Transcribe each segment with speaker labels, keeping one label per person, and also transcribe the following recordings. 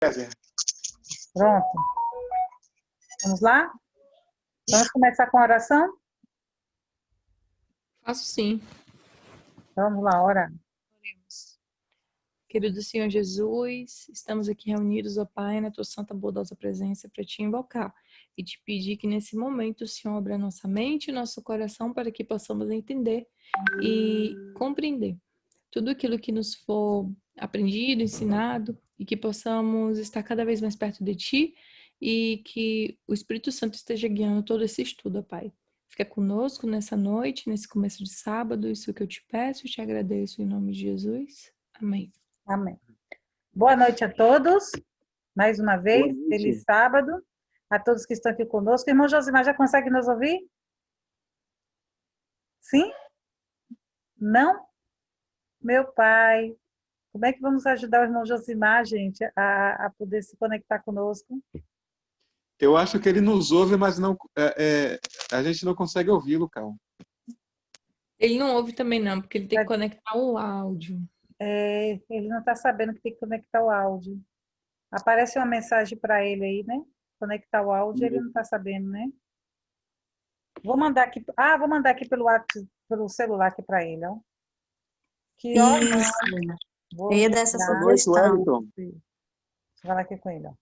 Speaker 1: Pronto. Vamos lá? Vamos começar com a oração?
Speaker 2: Faço sim.
Speaker 1: Vamos lá, orar.
Speaker 2: Oremos. Querido Senhor Jesus, estamos aqui reunidos, ó Pai, na tua santa bondosa presença para te invocar e te pedir que nesse momento o Senhor abra nossa mente e nosso coração para que possamos entender e compreender tudo aquilo que nos for aprendido, ensinado e que possamos estar cada vez mais perto de ti e que o Espírito Santo esteja guiando todo esse estudo, ó Pai. Fica conosco nessa noite, nesse começo de sábado, isso que eu te peço e te agradeço em nome de Jesus. Amém.
Speaker 1: Amém. Boa noite a todos. Mais uma vez, feliz sábado. A todos que estão aqui conosco. Irmão Josimar, já consegue nos ouvir? Sim? Não? Meu pai. Como é que vamos ajudar o irmão Josimar, gente, a poder se conectar conosco?
Speaker 3: Eu acho que ele nos ouve, mas não, a gente não consegue ouvi-lo, Cal.
Speaker 2: Ele não ouve também não, porque ele tem que conectar o áudio.
Speaker 1: Ele não está sabendo que tem que conectar o áudio. Aparece uma mensagem para ele aí, né? Conectar o áudio, ele não está sabendo, né? Vou mandar aqui pelo WhatsApp, pelo celular aqui para ele, ó. Que
Speaker 4: Isso.
Speaker 1: Vou
Speaker 4: Eu ia dar essa sugestão.
Speaker 1: Deixa eu falar aqui com ele, ó.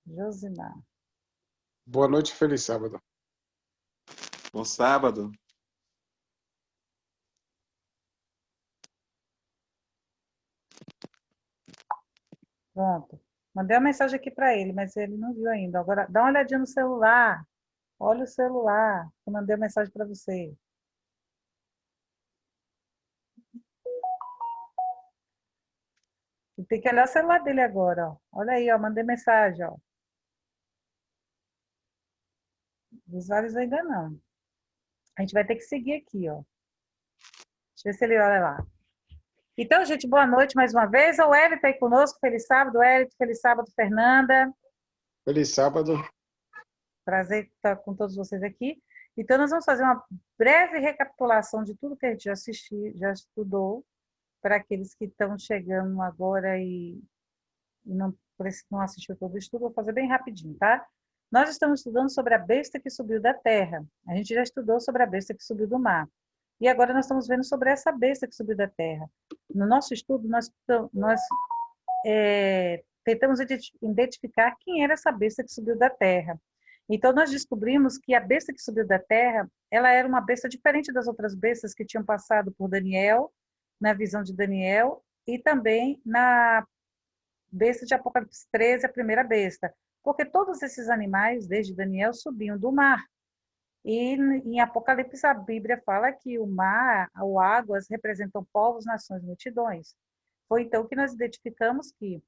Speaker 1: Josimar.
Speaker 5: Boa noite, feliz sábado.
Speaker 3: Bom sábado.
Speaker 1: Pronto. Mandei uma mensagem aqui para ele, mas ele não viu ainda. Agora, dá uma olhadinha no celular. Olha o celular. Eu mandei uma mensagem para você. Tem que olhar o celular dele agora, ó. Olha aí, ó. Mandei mensagem, ó. Visualiza ainda não. A gente vai ter que seguir aqui, ó. Deixa eu ver se ele olha lá. Então, gente, boa noite mais uma vez. O Hélio está aí conosco. Feliz sábado, Hélio. Feliz sábado, Fernanda.
Speaker 5: Feliz sábado.
Speaker 1: Prazer estar com todos vocês aqui. Então, nós vamos fazer uma breve recapitulação de tudo que a gente já estudou, para aqueles que estão chegando agora e não assistiu todo o estudo. Vou fazer bem rapidinho, tá? Nós estamos estudando sobre a besta que subiu da terra. A gente já estudou sobre a besta que subiu do mar. E agora nós estamos vendo sobre essa besta que subiu da terra. No nosso estudo, nós tentamos identificar quem era essa besta que subiu da terra. Então, nós descobrimos que a besta que subiu da terra, ela era uma besta diferente das outras bestas que tinham passado por Daniel, na visão de Daniel, e também na besta de Apocalipse 13, a primeira besta. Porque todos esses animais, desde Daniel, subiam do mar. E em Apocalipse, a Bíblia fala que o mar, ou águas, representam povos, nações, multidões. Foi então que nós identificamos que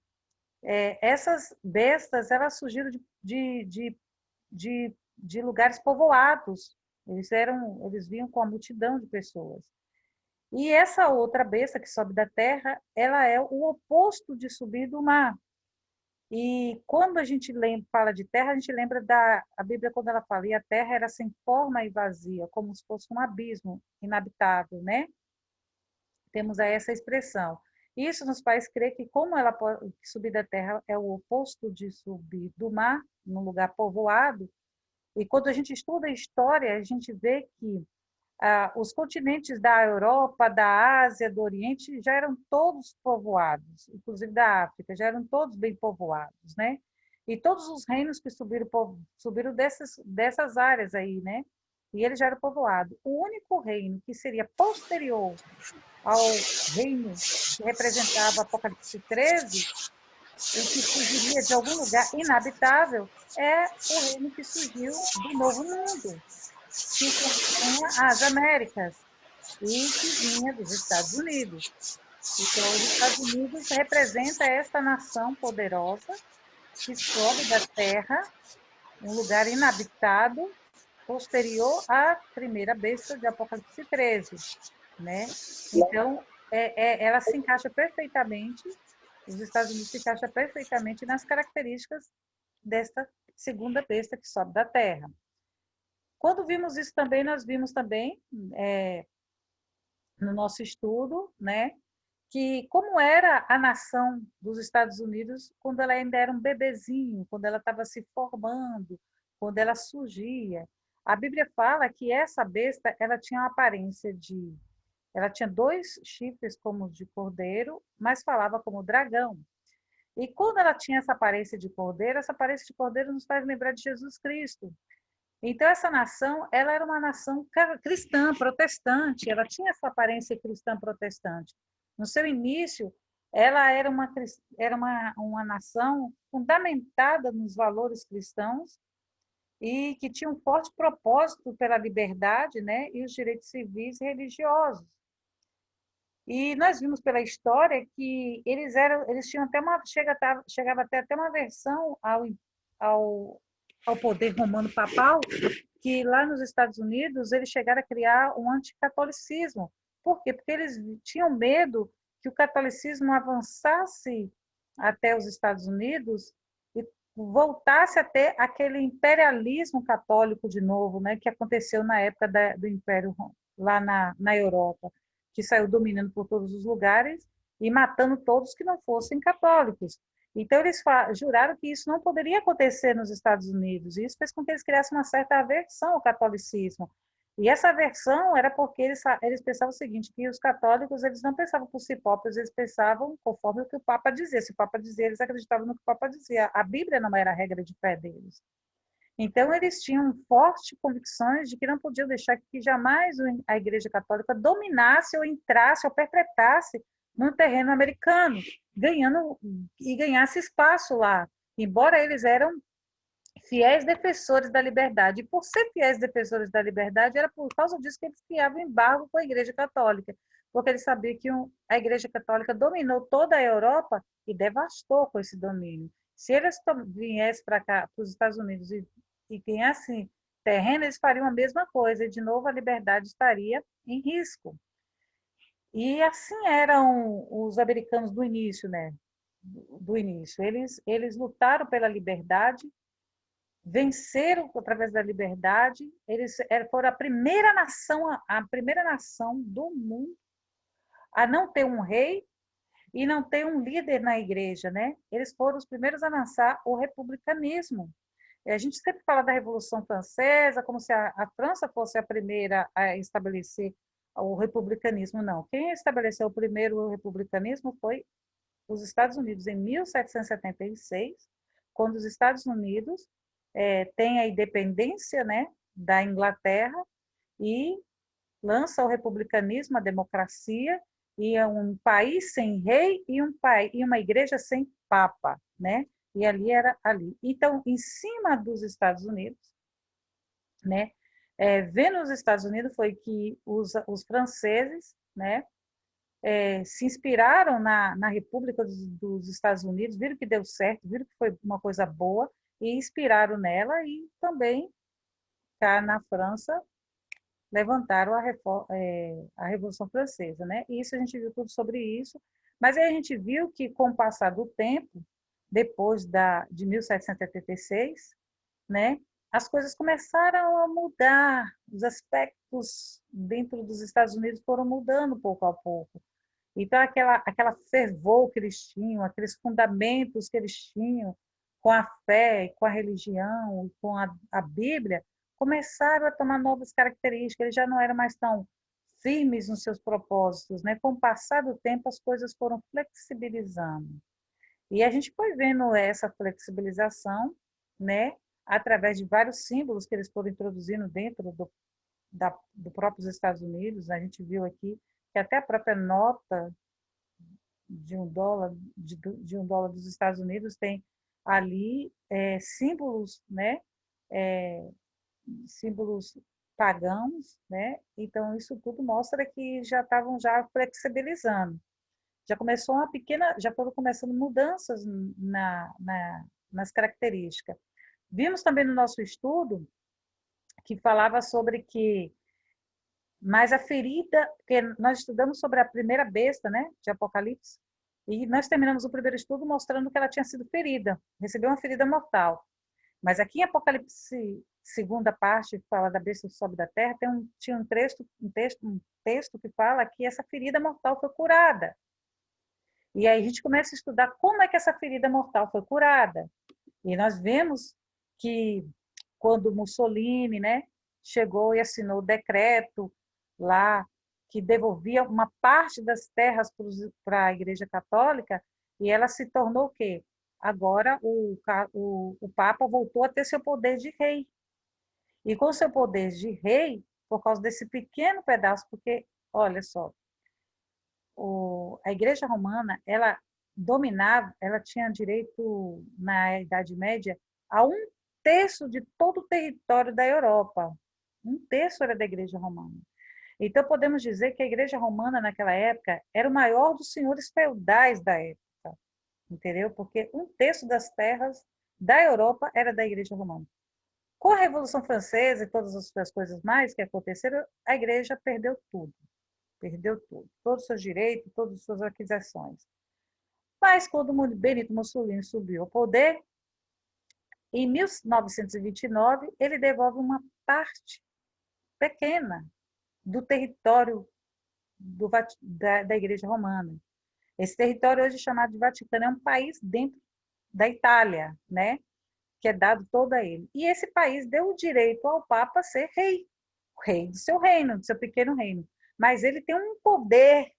Speaker 1: essas bestas, elas surgiram de lugares povoados. Eles vinham com a multidão de pessoas. E essa outra besta que sobe da terra, ela é o oposto de subir do mar. E quando a gente fala de terra, a gente lembra a Bíblia quando ela fala, e a terra era sem forma e vazia, como se fosse um abismo inabitável, né? Temos aí essa expressão. Isso nos faz crer que como ela pode subir da terra é o oposto de subir do mar, num lugar povoado, e quando a gente estuda a história, a gente vê que os continentes da Europa, da Ásia, do Oriente já eram todos povoados, inclusive da África, já eram todos bem povoados, né? E todos os reinos que subiram dessas áreas aí, né? E ele já era povoado. O único reino que seria posterior ao reino que representava Apocalipse 13, o que surgiria de algum lugar inabitável, é o reino que surgiu do Novo Mundo, que compunha as Américas e que vinha dos Estados Unidos. Então, os Estados Unidos representa esta nação poderosa que sobe da terra, um lugar inabitado, posterior à primeira besta de Apocalipse 13, né? Então, ela se encaixa perfeitamente, os Estados Unidos se encaixam perfeitamente nas características desta segunda besta que sobe da terra. Quando vimos isso também, nós vimos também no nosso estudo, né, que como era a nação dos Estados Unidos quando ela ainda era um bebezinho, quando ela estava se formando, quando ela surgia. A Bíblia fala que essa besta, ela tinha uma aparência de, ela tinha 2 chifres como de cordeiro, mas falava como dragão. E quando ela tinha essa aparência de cordeiro nos faz lembrar de Jesus Cristo. Então, essa nação, ela era uma nação cristã, protestante, ela tinha essa aparência cristã protestante. No seu início, ela era uma nação fundamentada nos valores cristãos e que tinha um forte propósito pela liberdade, né, e os direitos civis e religiosos. E nós vimos pela história que eles tinham até chegava até uma versão ao, ao poder romano papal, que lá nos Estados Unidos eles chegaram a criar um anticatolicismo. Por quê? Porque eles tinham medo que o catolicismo avançasse até os Estados Unidos e voltasse a ter aquele imperialismo católico de novo, né, que aconteceu na época do Império lá na Europa, que saiu dominando por todos os lugares e matando todos que não fossem católicos. Então, eles juraram que isso não poderia acontecer nos Estados Unidos, e isso fez com que eles criassem uma certa aversão ao catolicismo. E essa aversão era porque eles pensavam o seguinte, que os católicos eles não pensavam por si próprios, eles pensavam conforme o que o Papa dizia. Se o Papa dizia, eles acreditavam no que o Papa dizia. A Bíblia não era a regra de fé deles. Então, eles tinham fortes convicções de que não podiam deixar que jamais a Igreja Católica dominasse ou entrasse ou perpetrasse no terreno americano, ganhasse espaço lá. Embora eles eram fiéis defensores da liberdade. E por ser fiéis defensores da liberdade, era por causa disso que eles criavam embargo com a Igreja Católica, porque eles sabiam que a Igreja Católica dominou toda a Europa e devastou com esse domínio. Se eles viessem para cá, para os Estados Unidos, e ganhassem terreno, eles fariam a mesma coisa, e de novo a liberdade estaria em risco. E assim eram os americanos do início, né? Do início. Eles lutaram pela liberdade, venceram através da liberdade, eles foram a primeira nação do mundo a não ter um rei e não ter um líder na igreja, né? Eles foram os primeiros a lançar o republicanismo. A gente sempre fala da Revolução Francesa, como se a França fosse a primeira a estabelecer o republicanismo. Não. Quem estabeleceu o primeiro republicanismo foi os Estados Unidos, em 1776, quando os Estados Unidos têm a independência, né, da Inglaterra e lança o republicanismo, a democracia, e é um país sem rei e uma igreja sem papa, né? E ali era ali. Então, em cima dos Estados Unidos, né? Vendo os Estados Unidos foi que os franceses, né? Se inspiraram na República dos Estados Unidos, viram que deu certo, viram que foi uma coisa boa e inspiraram nela e também cá na França levantaram a Revolução Francesa, né? E isso a gente viu tudo sobre isso, mas aí a gente viu que com o passar do tempo, depois de 1776, né? As coisas começaram a mudar, os aspectos dentro dos Estados Unidos foram mudando pouco a pouco. Então, aquela fervor que eles tinham, aqueles fundamentos que eles tinham com a fé, com a religião, com a Bíblia, começaram a tomar novas características, eles já não eram mais tão firmes nos seus propósitos, né? Com o passar do tempo, as coisas foram flexibilizando. E a gente foi vendo essa flexibilização, né? Através de vários símbolos que eles foram introduzindo dentro do próprios Estados Unidos. A gente viu aqui que até a própria nota de $1 dos Estados Unidos tem ali símbolos, né? Símbolos pagãos, né? Então isso tudo mostra que já estavam já flexibilizando. Já foram começando mudanças nas características. Vimos também no nosso estudo que falava sobre que mas a ferida, porque nós estudamos sobre a primeira besta, né, de Apocalipse, e nós terminamos o primeiro estudo mostrando que ela tinha sido ferida, recebeu uma ferida mortal. Mas aqui em Apocalipse, segunda parte, que fala da besta que sobe da terra, tinha um texto que fala que essa ferida mortal foi curada. E aí a gente começa a estudar como é que essa ferida mortal foi curada. E nós vemos que quando Mussolini, né, chegou e assinou o decreto lá que devolvia uma parte das terras para a Igreja Católica, e ela se tornou o quê? Agora o Papa voltou a ter seu poder de rei. E com seu poder de rei, por causa desse pequeno pedaço, porque, olha só, a Igreja Romana, ela dominava, ela tinha direito, na Idade Média, a um terço de todo o território da Europa. Um terço era da Igreja Romana. Então, podemos dizer que a Igreja Romana, naquela época, era o maior dos senhores feudais da época, entendeu? Porque um terço das terras da Europa era da Igreja Romana. Com a Revolução Francesa e todas as outras coisas mais que aconteceram, a Igreja perdeu tudo. Perdeu tudo. Todos os seus direitos, todas as suas aquisições. Mas, quando Benito Mussolini subiu ao poder, em 1929, ele devolve uma parte pequena do território da Igreja Romana. Esse território hoje chamado de Vaticano é um país dentro da Itália, né? Que é dado todo a ele. E esse país deu o direito ao Papa ser rei, o rei do seu reino, do seu pequeno reino. Mas ele tem um poder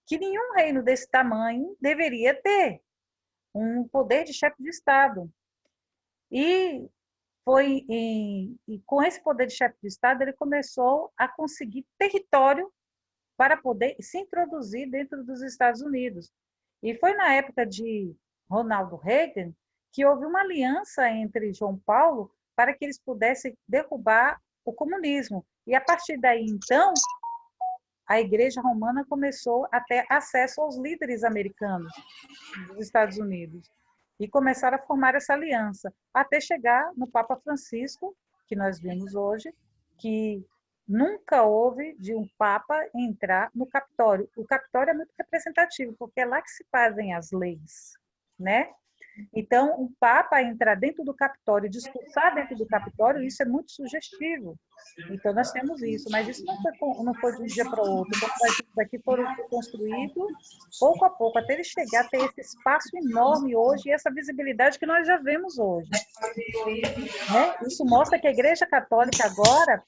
Speaker 1: que nenhum reino desse tamanho deveria ter, um poder de chefe de Estado. E com esse poder de chefe de Estado, ele começou a conseguir território para poder se introduzir dentro dos Estados Unidos. E foi na época de Ronald Reagan que houve uma aliança entre João Paulo para que eles pudessem derrubar o comunismo. E a partir daí, então, a Igreja Romana começou a ter acesso aos líderes americanos dos Estados Unidos e começaram a formar essa aliança, até chegar no Papa Francisco, que nós vimos hoje, que nunca houve de um Papa entrar no Capitólio. O Capitólio é muito representativo, porque é lá que se fazem as leis, né? Então, o Papa entrar dentro do Capitólio, discursar dentro do Capitólio, isso é muito sugestivo. Então, nós temos isso, mas isso não foi de um dia para o outro. Então, isso daqui foi construído pouco a pouco, até ele chegar a ter esse espaço enorme hoje e essa visibilidade que nós já vemos hoje. Né? Isso mostra que a Igreja Católica agora,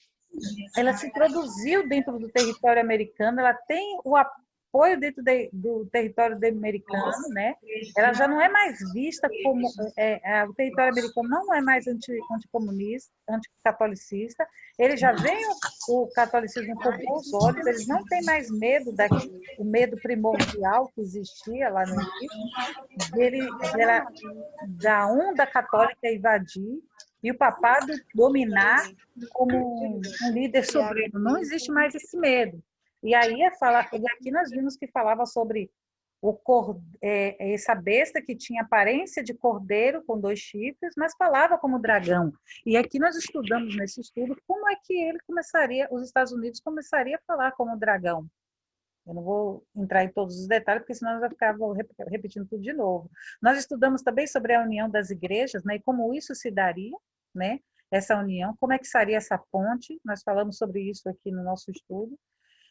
Speaker 1: ela se introduziu dentro do território americano, ela tem o apoio dentro do território americano, né? Ela já não é mais vista como o território americano não é mais anticomunista, anticatolicista, ele já vê o catolicismo com bons olhos, eles não têm mais medo o medo primordial que existia lá no início, da onda católica invadir e o papado dominar como um líder supremo. Não existe mais esse medo. E aí e aqui nós vimos que falava sobre essa besta que tinha aparência de cordeiro com 2 chifres, mas falava como dragão. E aqui nós estudamos nesse estudo como é que os Estados Unidos começaria a falar como dragão. Eu não vou entrar em todos os detalhes, porque senão eu vou ficar repetindo tudo de novo. Nós estudamos também sobre a união das igrejas, né, e como isso se daria, né, essa união, como é que seria essa ponte, nós falamos sobre isso aqui no nosso estudo.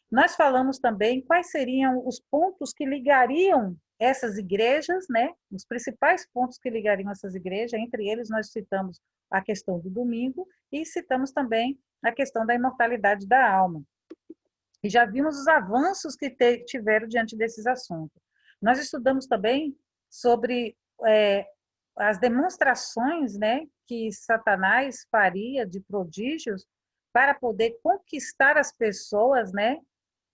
Speaker 1: Nós falamos também quais seriam os pontos que ligariam essas igrejas, né, os principais pontos que ligariam essas igrejas, entre eles nós citamos a questão do domingo e citamos também a questão da imortalidade da alma. E já vimos os avanços que tiveram diante desses assuntos. Nós estudamos também sobre as demonstrações, né, que Satanás faria de prodígios para poder conquistar as pessoas, né,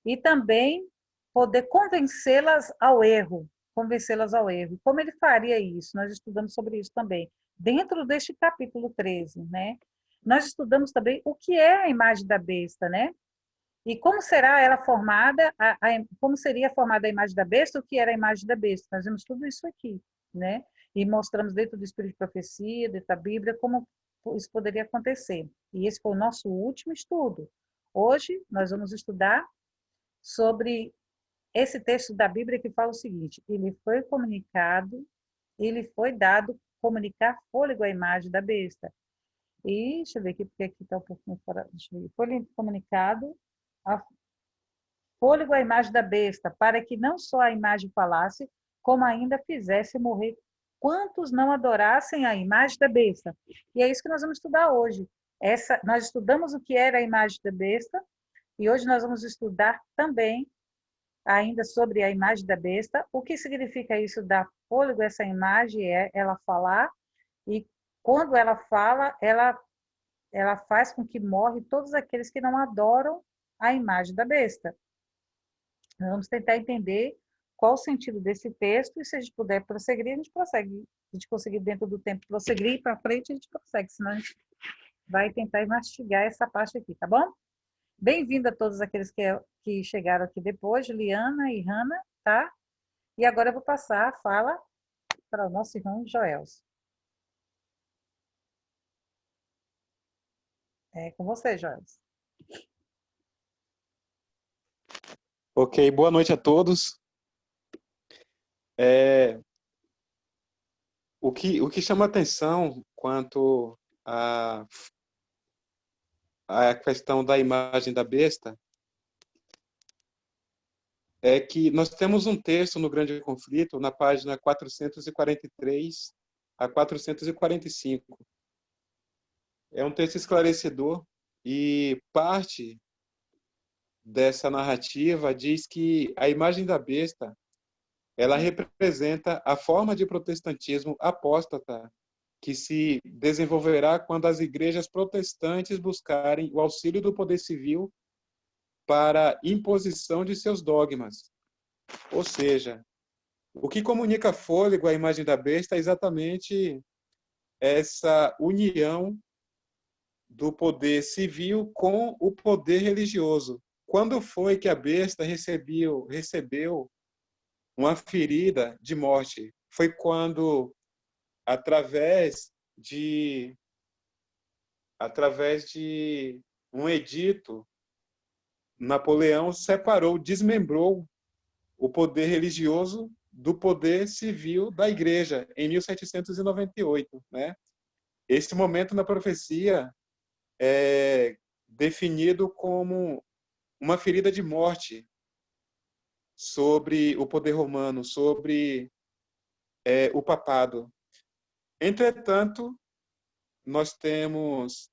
Speaker 1: e também poder convencê-las ao erro. Como ele faria isso? Nós estudamos sobre isso também, dentro deste capítulo 13, né? Nós estudamos também o que é a imagem da besta, né? E como será ela formada, como seria formada a imagem da besta, o que era a imagem da besta. Nós vimos tudo isso aqui, né? E mostramos dentro do Espírito de Profecia, dentro da Bíblia, como isso poderia acontecer. E esse foi o nosso último estudo. Hoje, nós vamos estudar sobre esse texto da Bíblia que fala o seguinte: ele foi dado comunicar fôlego à imagem da besta. E, deixa eu ver aqui, porque aqui está um pouquinho fora. Deixa eu ver. Foi comunicado fôlego à imagem da besta, para que não só a imagem falasse, como ainda fizesse morrer quantos não adorassem a imagem da besta. E é isso que nós vamos estudar hoje. Nós estudamos o que era a imagem da besta, e hoje nós vamos estudar também ainda sobre a imagem da besta, o que significa isso, dar fôlego a essa imagem, é ela falar, e quando ela fala, ela faz com que morre todos aqueles que não adoram a imagem da besta. Nós vamos tentar entender qual o sentido desse texto, e se a gente puder prosseguir, a gente prossegue. Se a gente conseguir dentro do tempo prosseguir para frente, a gente prossegue, senão a gente vai tentar mastigar essa parte aqui, tá bom? Bem-vindo a todos aqueles que chegaram aqui depois, Juliana e Hanna, tá? E agora eu vou passar a fala para o nosso irmão Joelson. É com você, Joelson.
Speaker 3: Ok, boa noite a todos. O que chama atenção quanto à questão da imagem da besta é que nós temos um texto no Grande Conflito, na página 443 a 445. É um texto esclarecedor e parte dessa narrativa diz que a imagem da besta ela representa a forma de protestantismo apóstata que se desenvolverá quando as igrejas protestantes buscarem o auxílio do poder civil para imposição de seus dogmas. Ou seja, o que comunica fôlego à imagem da besta é exatamente essa união do poder civil com o poder religioso. Quando foi que a besta recebeu uma ferida de morte? Foi quando, através de um edito, Napoleão desmembrou o poder religioso do poder civil da igreja, em 1798, né? Este momento na profecia é definido como uma ferida de morte sobre o poder romano, sobre o papado. Entretanto, nós temos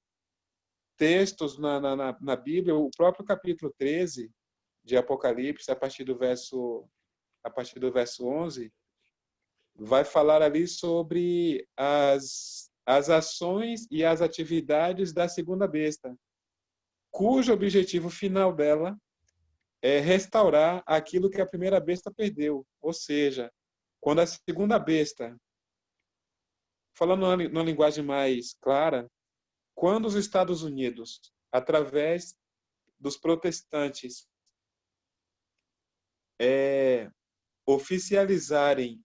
Speaker 3: textos na Bíblia, o próprio capítulo 13 de Apocalipse, a partir do verso 11, vai falar ali sobre as ações e as atividades da segunda besta, cujo objetivo final dela é restaurar aquilo que a primeira besta perdeu. Ou seja, quando a segunda besta, falando numa linguagem mais clara, quando os Estados Unidos, através dos protestantes, oficializarem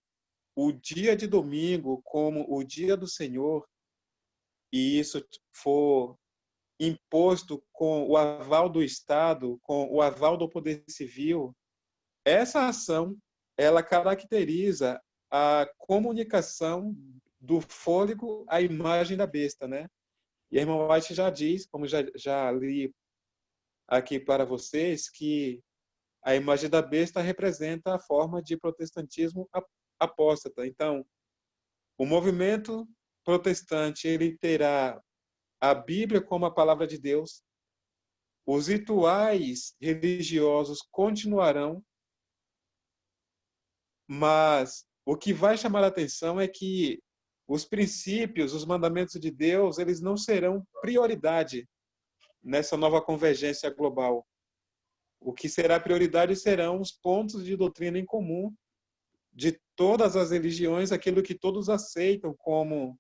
Speaker 3: o dia de domingo como o dia do Senhor, e isso for imposto com o aval do Estado, com o aval do poder civil, essa ação ela caracteriza a comunicação do fôlego à imagem da besta, né? E a irmã White já diz, como já li aqui para vocês, que a imagem da besta representa a forma de protestantismo apóstata. Então, o movimento protestante ele terá a Bíblia como a palavra de Deus, os rituais religiosos continuarão, mas o que vai chamar a atenção é que os princípios, os mandamentos de Deus, eles não serão prioridade nessa nova convergência global. O que será prioridade serão os pontos de doutrina em comum de todas as religiões, aquilo que todos aceitam como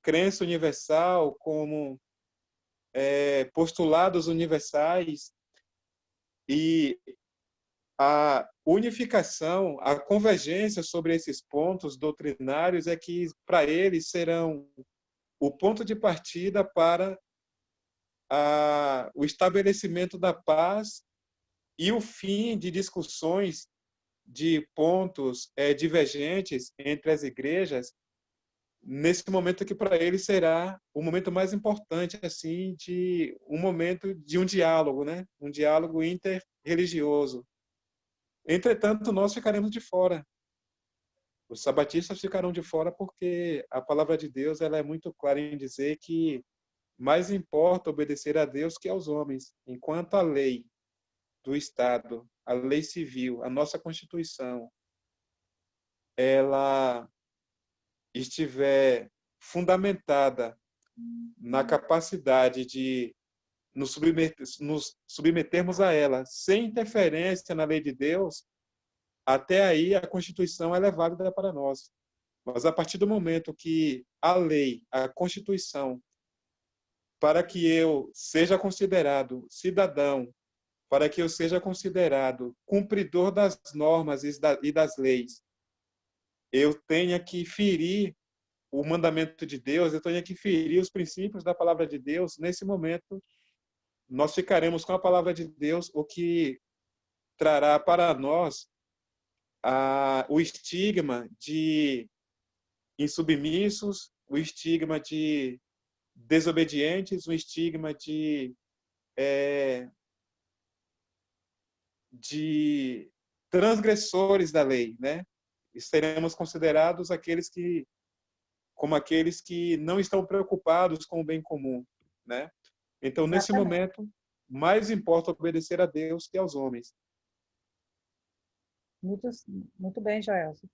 Speaker 3: crença universal, como postulados universais, e a unificação, a convergência sobre esses pontos doutrinários é que, para eles, serão o ponto de partida para o estabelecimento da paz e o fim de discussões de pontos divergentes entre as igrejas, nesse momento que para ele será o momento mais importante, assim, de um momento de um diálogo, né? Um diálogo interreligioso. Entretanto, nós ficaremos de fora. Os sabatistas ficarão de fora porque a palavra de Deus ela é muito clara em dizer que mais importa obedecer a Deus que aos homens, enquanto a lei do Estado, a lei civil, a nossa Constituição, ela estiver fundamentada na capacidade de nos submetermos a ela, sem interferência na lei de Deus, até aí a Constituição ela é válida para nós. Mas a partir do momento que a lei, a Constituição, para que eu seja considerado cidadão, para que eu seja considerado cumpridor das normas e das leis, eu tenha que ferir o mandamento de Deus, eu tenha que ferir os princípios da palavra de Deus, nesse momento nós ficaremos com a palavra de Deus, o que trará para nós o estigma de insubmissos, o estigma de desobedientes, o estigma de transgressores da lei, né? E seremos considerados como aqueles que não estão preocupados com o bem comum, né? Então, nesse momento, mais importa obedecer a Deus que aos homens.
Speaker 1: Muito, muito bem, Joelson.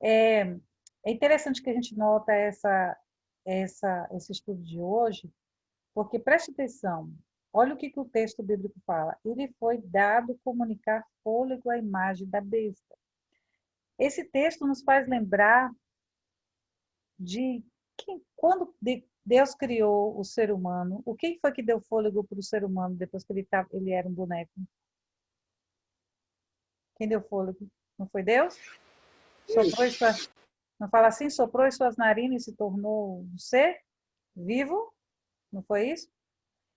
Speaker 1: É interessante que a gente nota esse estudo de hoje, porque preste atenção, olha o que o texto bíblico fala. Ele foi dado comunicar fôlego à imagem da besta. Esse texto nos faz lembrar de que quando Deus criou o ser humano, o que foi que deu fôlego para o ser humano depois que ele era um boneco? Quem deu fôlego? Não foi Deus? Não fala assim? Soprou em suas narinas e se tornou um ser vivo? Não foi isso?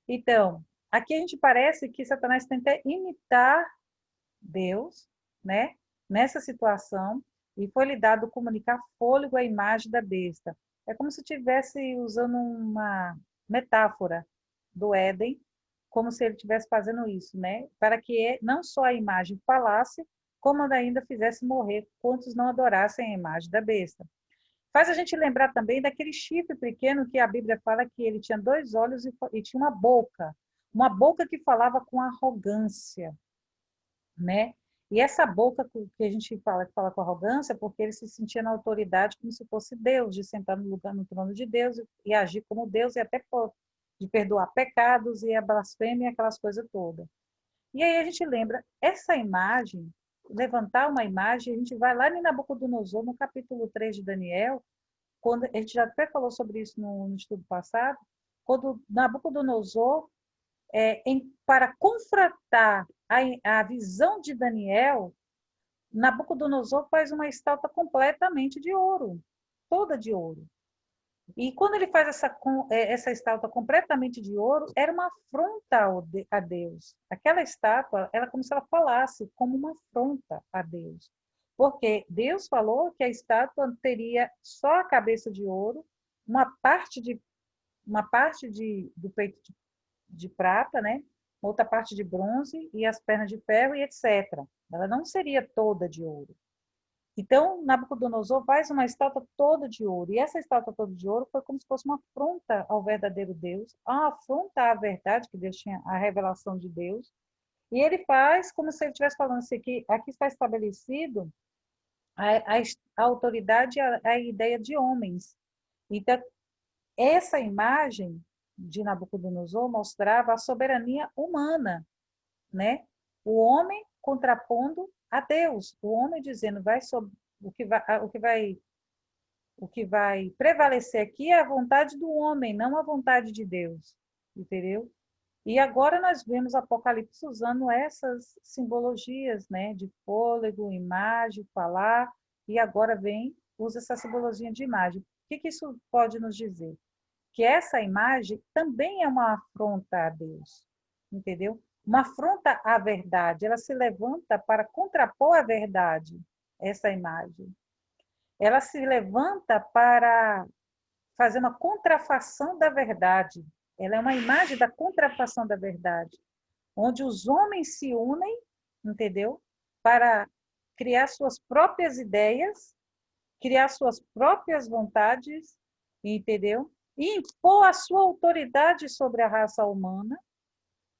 Speaker 1: Então, aqui a gente parece que Satanás tenta imitar Deus, né? Nessa situação, e foi lhe dado comunicar fôlego à imagem da besta. É como se estivesse usando uma metáfora do Éden, como se ele estivesse fazendo isso, né? Para que não só a imagem falasse, como ainda fizesse morrer quantos não adorassem a imagem da besta. Faz a gente lembrar também daquele chifre pequeno que a Bíblia fala que ele tinha 2 olhos e tinha uma boca que falava com arrogância, né? E essa boca que a gente fala que fala com arrogância, porque ele se sentia na autoridade como se fosse Deus, de sentar no trono de Deus e agir como Deus e até de perdoar pecados e a blasfêmia e aquelas coisas todas. E aí a gente lembra essa imagem, levantar uma imagem, a gente vai lá em Nabucodonosor, no capítulo 3 de Daniel, quando a gente já até falou sobre isso no estudo passado, quando Nabucodonosor, para confrontar a visão de Daniel, Nabucodonosor faz uma estátua completamente de ouro, toda de ouro. E quando ele faz essa estátua completamente de ouro, era uma afronta a Deus. Aquela estátua, ela como se ela falasse como uma afronta a Deus. Porque Deus falou que a estátua teria só a cabeça de ouro, uma parte do peito de prata, né? Outra parte de bronze e as pernas de ferro e etc. Ela não seria toda de ouro. Então, Nabucodonosor faz uma estátua toda de ouro. E essa estátua toda de ouro foi como se fosse uma afronta ao verdadeiro Deus, uma afronta à verdade que Deus tinha, a revelação de Deus. E ele faz como se ele estivesse falando assim, que aqui está estabelecido a autoridade, a ideia de homens. Então, essa imagem de Nabucodonosor mostrava a soberania humana, né? O homem contrapondo a Deus, o homem dizendo o que vai prevalecer aqui é a vontade do homem, não a vontade de Deus, entendeu? E agora nós vemos Apocalipse usando essas simbologias, né, de fôlego, imagem, falar, e agora usa essa simbologia de imagem. O que isso pode nos dizer? Que essa imagem também é uma afronta a Deus, entendeu? Uma afronta à verdade, ela se levanta para contrapor a verdade, essa imagem. Ela se levanta para fazer uma contrafação da verdade. Ela é uma imagem da contrafação da verdade, onde os homens se unem, entendeu? para criar suas próprias ideias, criar suas próprias vontades, entendeu? E impor a sua autoridade sobre a raça humana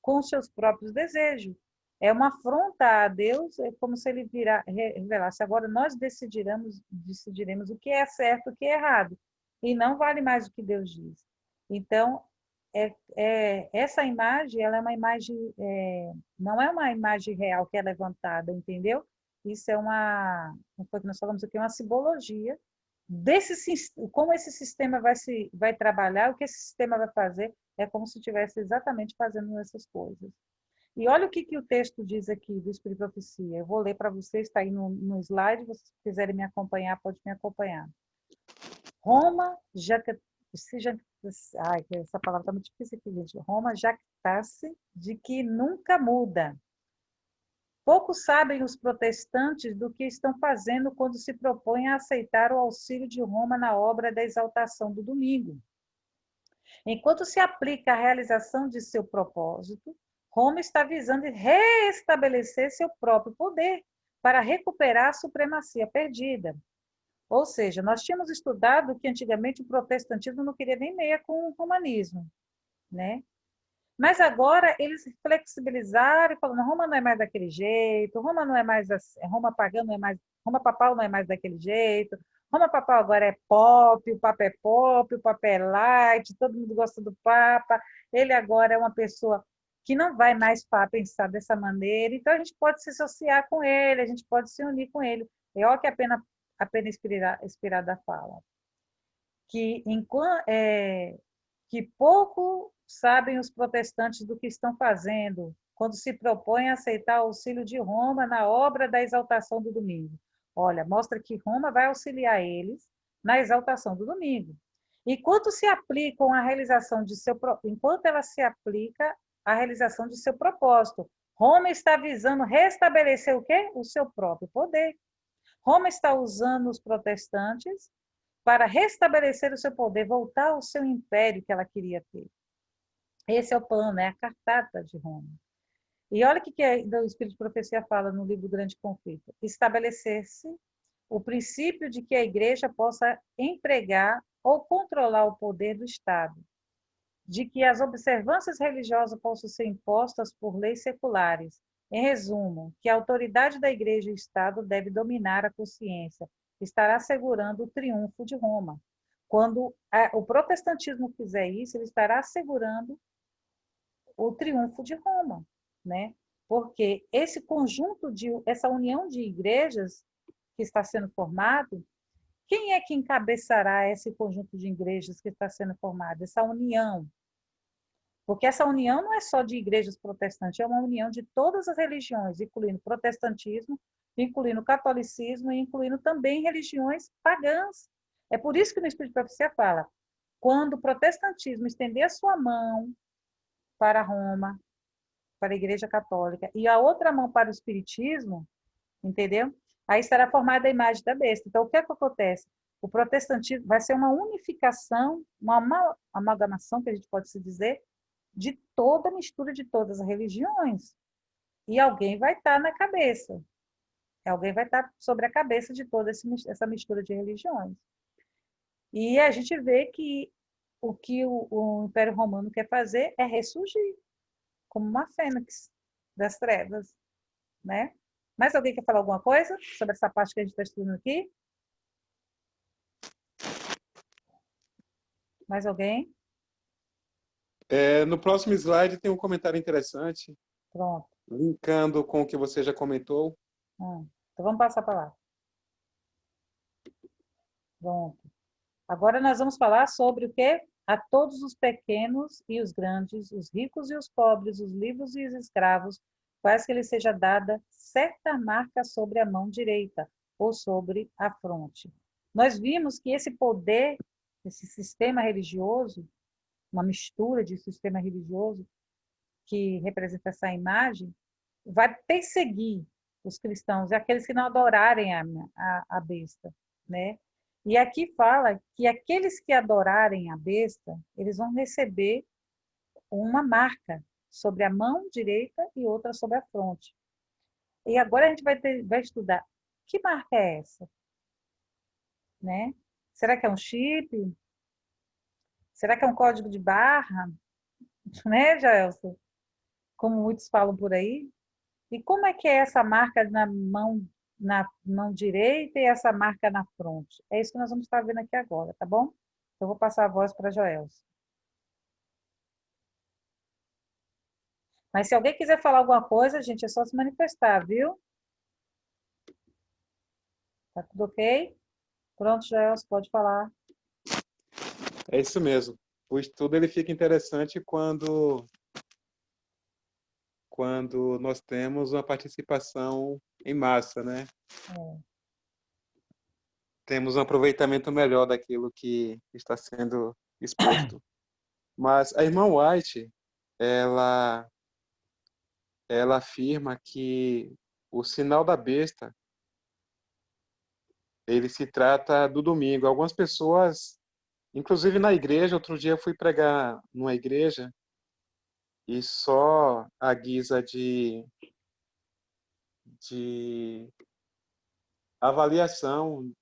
Speaker 1: com seus próprios desejos. É uma afronta a Deus, é como se ele revelasse. Agora nós decidiremos o que é certo, o que é errado. E não vale mais o que Deus diz. Então, essa imagem, ela é uma imagem, não é uma imagem real que é levantada, entendeu? Isso é como foi que nós falamos aqui, uma simbologia como esse sistema vai trabalhar, o que esse sistema vai fazer, é como se estivesse exatamente fazendo essas coisas. E olha o que o texto diz aqui do Espírito de Profecia. Eu vou ler para vocês, está aí no slide, se vocês quiserem me acompanhar, pode me acompanhar. Roma essa palavra está muito difícil aqui, gente. Roma jacta-se de que nunca muda. Pouco sabem os protestantes do que estão fazendo quando se propõem a aceitar o auxílio de Roma na obra da exaltação do domingo. Enquanto se aplica a realização de seu propósito, Roma está visando reestabelecer seu próprio poder para recuperar a supremacia perdida. Ou seja, nós tínhamos estudado que antigamente o protestantismo não queria nem meia com o romanismo, né? Mas agora eles flexibilizaram e falaram, Roma não é mais daquele jeito, Roma não é mais assim, Roma pagã não é mais, Roma papal não é mais daquele jeito, Roma papal agora é pop, o Papa é pop, o Papa é light, todo mundo gosta do Papa, ele agora é uma pessoa que não vai mais pensar dessa maneira, então a gente pode se associar com ele, a gente pode se unir com ele. É ó que a pena inspirada fala. Que pouco sabem os protestantes do que estão fazendo quando se propõem a aceitar o auxílio de Roma na obra da exaltação do domingo. Olha, mostra que Roma vai auxiliar eles na exaltação do domingo. Enquanto ela se aplica à realização de seu propósito, Roma está visando restabelecer o quê? O seu próprio poder. Roma está usando os protestantes para restabelecer o seu poder, voltar ao seu império que ela queria ter. Esse é o plano, é a cartata de Roma. E olha o que o Espírito de Profecia fala no livro Grande Conflito. Estabelecer-se o princípio de que a igreja possa empregar ou controlar o poder do Estado, de que as observâncias religiosas possam ser impostas por leis seculares. Em resumo, que a autoridade da igreja e o Estado deve dominar a consciência, estará assegurando o triunfo de Roma. Quando o protestantismo fizer isso, ele estará assegurando o triunfo de Roma, né? Porque essa união de igrejas que está sendo formado, quem é que encabeçará esse conjunto de igrejas que está sendo formado? Essa união. Porque essa união não é só de igrejas protestantes, é uma união de todas as religiões, incluindo o protestantismo, incluindo o catolicismo e incluindo também religiões pagãs. É por isso que no Espírito de Profecia fala, quando o protestantismo estender a sua mão para Roma, para a Igreja Católica, e a outra mão para o Espiritismo, entendeu? Aí estará formada a imagem da besta. Então, o que é que acontece? O protestantismo vai ser uma unificação, uma amalgamação, que a gente pode se dizer, de toda a mistura de todas as religiões. E alguém vai estar na cabeça. Alguém vai estar sobre a cabeça de toda essa mistura de religiões. E a gente vê que o que o Império Romano quer fazer é ressurgir, como uma fênix das trevas, né? Mais alguém quer falar alguma coisa sobre essa parte que a gente está estudando aqui? Mais alguém?
Speaker 3: No próximo slide tem um comentário interessante.
Speaker 1: Pronto.
Speaker 3: Linkando com o que você já comentou.
Speaker 1: Então vamos passar para lá. Pronto. Agora nós vamos falar sobre o quê? A todos os pequenos e os grandes, os ricos e os pobres, os livres e os escravos, quais que lhe seja dada certa marca sobre a mão direita ou sobre a fronte. Nós vimos que esse poder, esse sistema religioso, uma mistura de sistema religioso que representa essa imagem, vai perseguir os cristãos e aqueles que não adorarem a besta, né? E aqui fala que aqueles que adorarem a besta, eles vão receber uma marca sobre a mão direita e outra sobre a fronte. E agora a gente vai estudar. Que marca é essa? Né? Será que é um chip? Será que é um código de barra? Né, Jaelson? Como muitos falam por aí. E como é que é essa marca na mão direita e essa marca na fronte? É isso que nós vamos estar vendo aqui agora, tá bom? Então, eu vou passar a voz para Joelson. Mas se alguém quiser falar alguma coisa, gente, é só se manifestar, viu? Tá tudo ok? Pronto, Joelson, pode falar.
Speaker 3: É isso mesmo. O estudo ele fica interessante quando nós temos uma participação em massa, né?
Speaker 1: É.
Speaker 3: Temos um aproveitamento melhor daquilo que está sendo exposto. Mas a irmã White, ela, ela afirma que o sinal da besta, ele se trata do domingo. Algumas pessoas, inclusive na igreja, outro dia eu fui pregar numa igreja e só à guisa de avaliação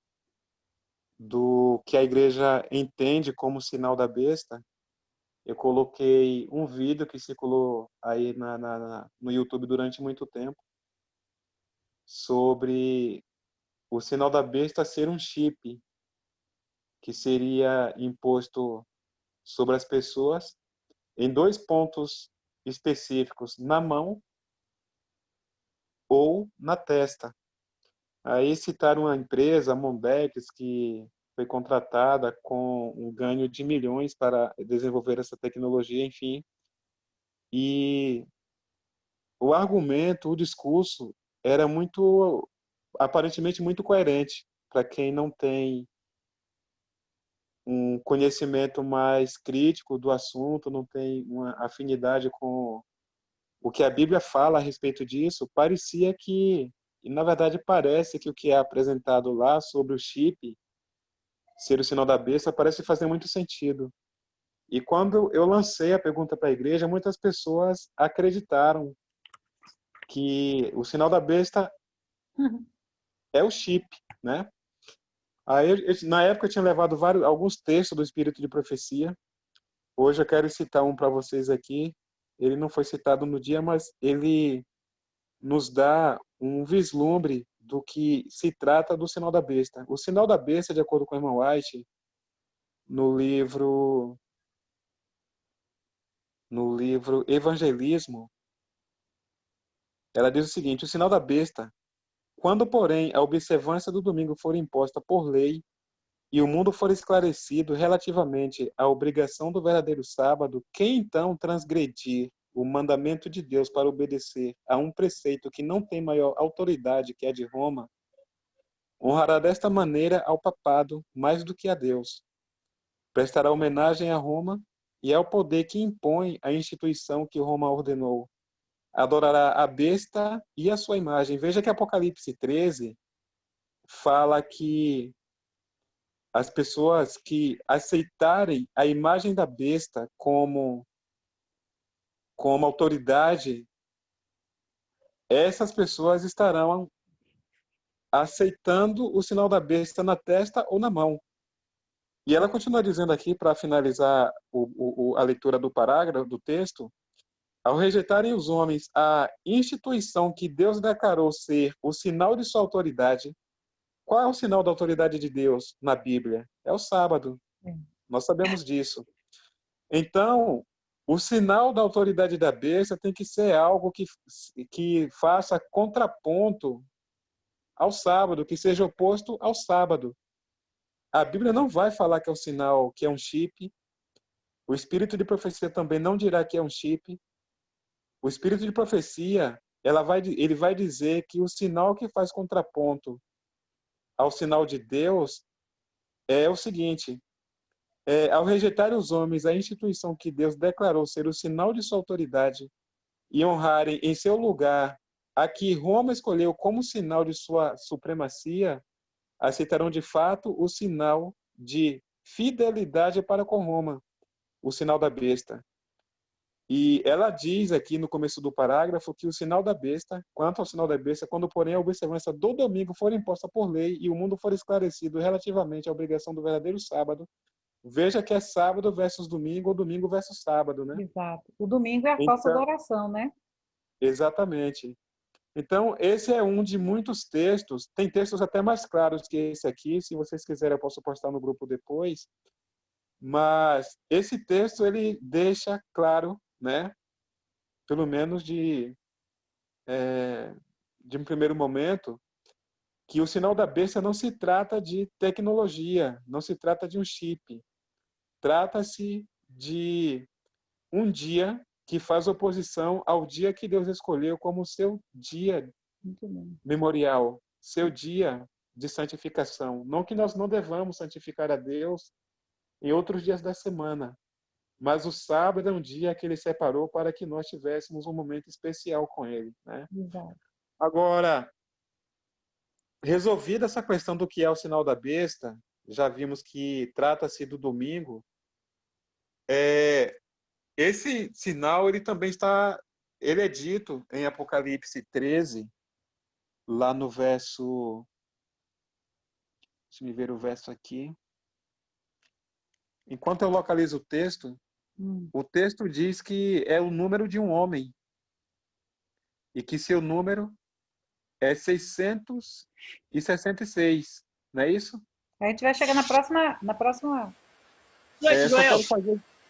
Speaker 3: do que a igreja entende como sinal da besta, eu coloquei um vídeo que circulou aí no YouTube durante muito tempo sobre o sinal da besta ser um chip que seria imposto sobre as pessoas em dois pontos específicos, na mão ou na testa. Aí citaram uma empresa, a Mondex, que foi contratada com um ganho de milhões para desenvolver essa tecnologia, enfim. E o argumento, o discurso era muito, aparentemente muito coerente para quem não tem um conhecimento mais crítico do assunto, não tem uma afinidade com o que a Bíblia fala a respeito disso. Parecia que, e na verdade parece que o que é apresentado lá sobre o chip ser o sinal da besta parece fazer muito sentido. E quando eu lancei a pergunta para a igreja, muitas pessoas acreditaram que o sinal da besta é o chip, né? Aí, na época, eu tinha levado alguns textos do Espírito de Profecia. Hoje eu quero citar um para vocês aqui. Ele não foi citado no dia, mas ele nos dá um vislumbre do que se trata do sinal da besta. O sinal da besta, de acordo com a irmã White, no livro Evangelismo, ela diz o seguinte: o sinal da besta, quando, porém, a observância do domingo for imposta por lei e o mundo for esclarecido relativamente à obrigação do verdadeiro sábado, quem então transgredir o mandamento de Deus para obedecer a um preceito que não tem maior autoridade que a de Roma, honrará desta maneira ao papado mais do que a Deus. Prestará homenagem a Roma e ao poder que impõe a instituição que Roma ordenou. Adorará a besta e a sua imagem. Veja que Apocalipse 13 fala que as pessoas que aceitarem a imagem da besta como autoridade, essas pessoas estarão aceitando o sinal da besta na testa ou na mão. E ela continua dizendo aqui, para finalizar a leitura do parágrafo, do texto: ao rejeitarem os homens a instituição que Deus declarou ser o sinal de sua autoridade. Qual é o sinal da autoridade de Deus na Bíblia? É o sábado. Nós sabemos disso. Então, o sinal da autoridade da besta tem que ser algo que faça contraponto ao sábado, que seja oposto ao sábado. A Bíblia não vai falar que é um sinal, que é um chip. O Espírito de Profecia também não dirá que é um chip. O Espírito de Profecia, ele vai dizer que o sinal que faz contraponto ao sinal de Deus é o seguinte: ao rejeitar os homens a instituição que Deus declarou ser o sinal de sua autoridade e honrarem em seu lugar a que Roma escolheu como sinal de sua supremacia, aceitarão de fato o sinal de fidelidade para com Roma, o sinal da besta. E ela diz aqui no começo do parágrafo que o sinal da besta, quanto ao sinal da besta, quando porém a observância do domingo for imposta por lei e o mundo for esclarecido relativamente à obrigação do verdadeiro sábado, veja que é sábado versus domingo ou domingo versus sábado, né?
Speaker 1: Exato. O domingo é a falsa
Speaker 3: Então,
Speaker 1: adoração, né?
Speaker 3: exatamente. Então, esse é um de muitos textos. Tem textos até mais claros que esse aqui. Se vocês quiserem, eu posso postar no grupo depois. Mas esse texto, ele deixa claro, né? Pelo menos de um primeiro momento, que o sinal da besta não se trata de tecnologia, não se trata de um chip. Trata-se de um dia que faz oposição ao dia que Deus escolheu como seu dia
Speaker 1: Muito bem.
Speaker 3: memorial, seu dia de santificação. Não que nós não devamos santificar a Deus em outros dias da semana, mas o sábado é um dia que ele separou para que nós tivéssemos um momento especial com ele, né?
Speaker 1: Exato.
Speaker 3: Agora, resolvida essa questão do que é o sinal da besta, já vimos que trata-se do domingo. Esse sinal, ele é dito em Apocalipse 13, lá no verso, deixa eu ver o verso aqui. Enquanto eu localizo o texto diz que é o número de um homem e que seu número é 666, não é isso?
Speaker 1: A gente vai chegar na próxima.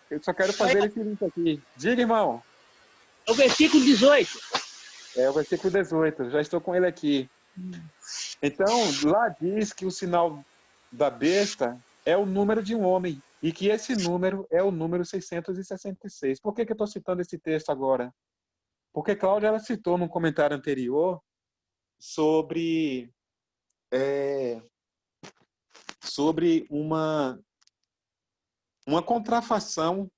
Speaker 3: Eu só quero fazer esse link aqui. Diga, irmão.
Speaker 6: É o versículo 18.
Speaker 3: É o versículo 18, já estou com ele aqui. Então, lá diz que o sinal da besta é o número de um homem e que esse número é o número 666. Por que eu estou citando esse texto agora? Porque Cláudia ela citou num comentário anterior sobre uma contrafação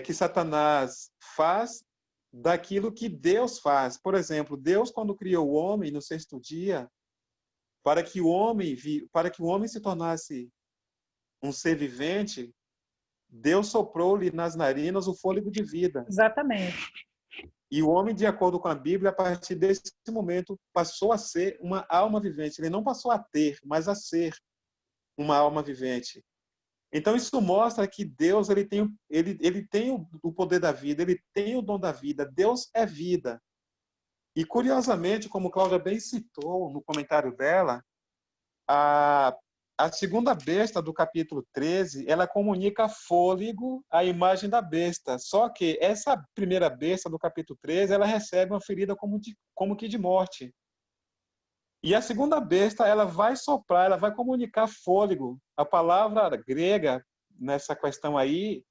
Speaker 3: que Satanás faz daquilo que Deus faz. Por exemplo, Deus, quando criou o homem no sexto dia, para que o homem se tornasse um ser vivente, Deus soprou-lhe nas narinas o fôlego de vida.
Speaker 1: Exatamente.
Speaker 3: E o homem, de acordo com a Bíblia, a partir desse momento, passou a ser uma alma vivente. Ele não passou a ter, mas a ser uma alma vivente. Então, isso mostra que Deus ele tem o poder da vida, ele tem o dom da vida. Deus é vida. E, curiosamente, como Cláudia bem citou no comentário dela, a segunda besta do capítulo 13, ela comunica fôlego à imagem da besta. Só que essa primeira besta do capítulo 13, ela recebe uma ferida como que de morte. E a segunda besta, ela vai soprar, ela vai comunicar fôlego. A palavra grega nessa questão aí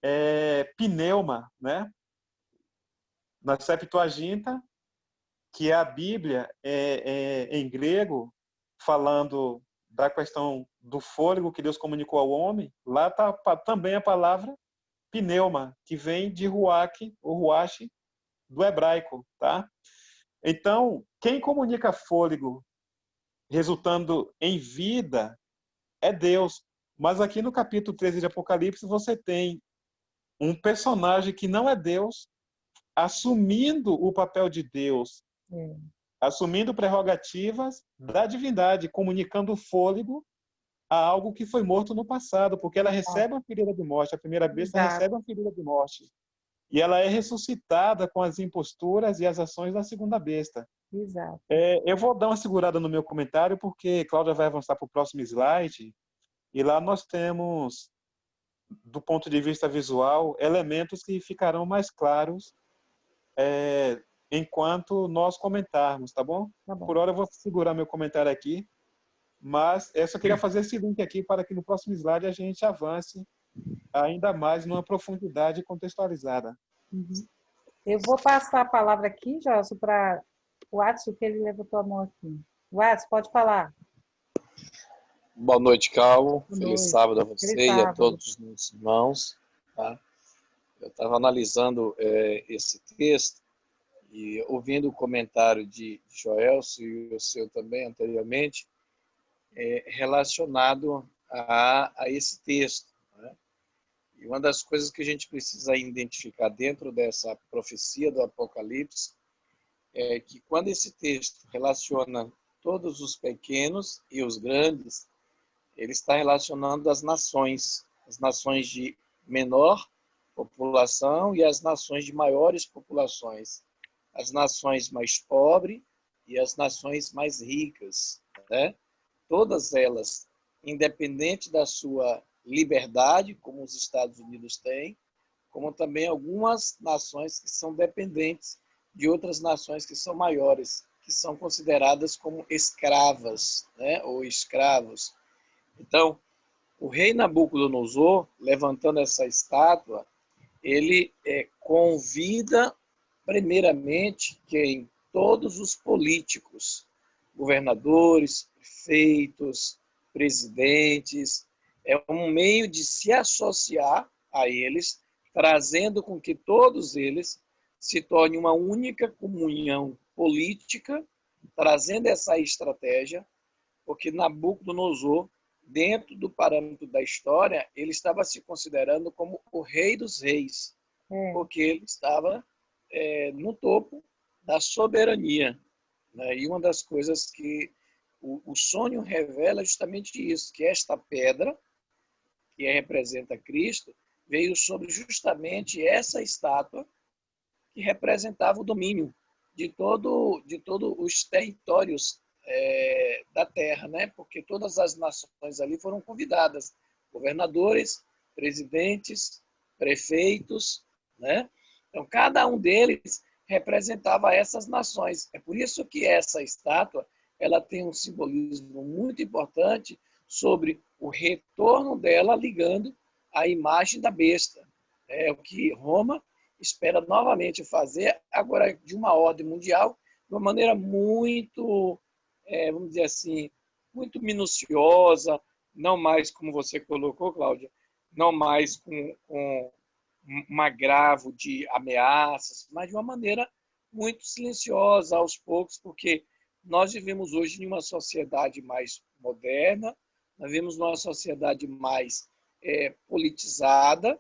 Speaker 3: é pneuma, né? Na Septuaginta, que é a Bíblia em grego, falando da questão do fôlego que Deus comunicou ao homem, lá está também a palavra pneuma, que vem de ruach, ou ruach, do hebraico, tá? Então, quem comunica fôlego resultando em vida é Deus. Mas aqui no capítulo 13 de Apocalipse você tem um personagem que não é Deus assumindo o papel de Deus, assumindo prerrogativas da divindade, comunicando fôlego a algo que foi morto no passado, porque ela recebe uma ferida de morte, a primeira besta recebe uma ferida de morte. E ela é ressuscitada com as imposturas e as ações da segunda besta.
Speaker 1: Exato.
Speaker 3: Eu vou dar uma segurada no meu comentário, porque Cláudia vai avançar para o próximo slide, e lá nós temos, do ponto de vista visual, elementos que ficarão mais claros enquanto nós comentarmos, tá bom?
Speaker 1: Tá bom.
Speaker 3: Por hora eu vou segurar meu comentário aqui, mas eu só queria fazer esse link aqui para que no próximo slide a gente avance ainda mais numa profundidade contextualizada.
Speaker 1: Eu vou passar a palavra aqui, Jôncio, para o Watson, que ele levantou a mão aqui. Watson, pode falar.
Speaker 7: Boa noite, Cal.
Speaker 1: Boa
Speaker 7: Feliz
Speaker 1: noite.
Speaker 7: sábado a você
Speaker 1: Feliz
Speaker 7: e a
Speaker 1: sábado.
Speaker 7: todos os meus irmãos. Tá? Eu estava analisando esse texto e ouvindo o comentário de Joelso e o seu também anteriormente, relacionado a esse texto. Né? E uma das coisas que a gente precisa identificar dentro dessa profecia do Apocalipse é que quando esse texto relaciona todos os pequenos e os grandes, ele está relacionando as nações de menor população e as nações de maiores populações, as nações mais pobres e as nações mais ricas, né? Todas elas, independente da sua liberdade, como os Estados Unidos têm, como também algumas nações que são dependentes de outras nações que são maiores, que são consideradas como escravas, né? Ou escravos. Então, o rei Nabucodonosor, levantando essa estátua, ele convida, primeiramente, quem? Todos os políticos, governadores, prefeitos, presidentes. É um meio de se associar a eles, trazendo com que todos eles se tornem uma única comunhão política, trazendo essa estratégia, porque Nabucodonosor, dentro do parâmetro da história, ele estava se considerando como o rei dos reis, porque ele estava no topo da soberania, né? E uma das coisas que o sonho revela é justamente isso, que esta pedra, que representa Cristo, veio sobre justamente essa estátua que representava o domínio de todos os territórios da terra, né? Porque todas as nações ali foram convidadas, governadores, presidentes, prefeitos, né? Então, cada um deles representava essas nações. É por isso que essa estátua ela tem um simbolismo muito importante sobre o retorno dela ligando a imagem da besta. É o que Roma espera novamente fazer, agora de uma ordem mundial, de uma maneira muito, vamos dizer assim, muito minuciosa, não mais, como você colocou, Cláudia, não mais com um agravo de ameaças, mas de uma maneira muito silenciosa, aos poucos, porque nós vivemos hoje em uma sociedade mais moderna, nós vivemos numa sociedade mais politizada,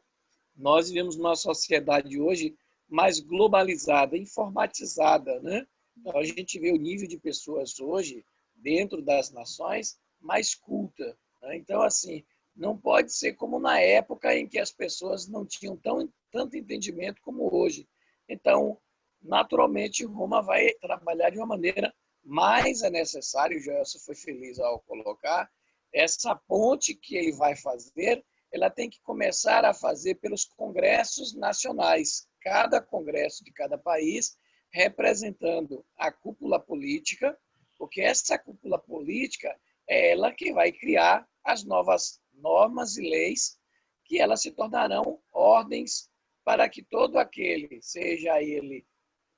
Speaker 7: nós vivemos numa sociedade hoje mais globalizada, informatizada, né? Então, a gente vê o nível de pessoas hoje, dentro das nações, mais culta, né? Então, assim, não pode ser como na época em que as pessoas não tinham tanto entendimento como hoje. Então, naturalmente, Roma vai trabalhar de uma maneira mais necessária, o Joelson foi feliz ao colocar, essa ponte que ele vai fazer, ela tem que começar a fazer pelos congressos nacionais, cada congresso de cada país representando a cúpula política, porque essa cúpula política é ela que vai criar as novas normas e leis que elas se tornarão ordens para que todo aquele, seja ele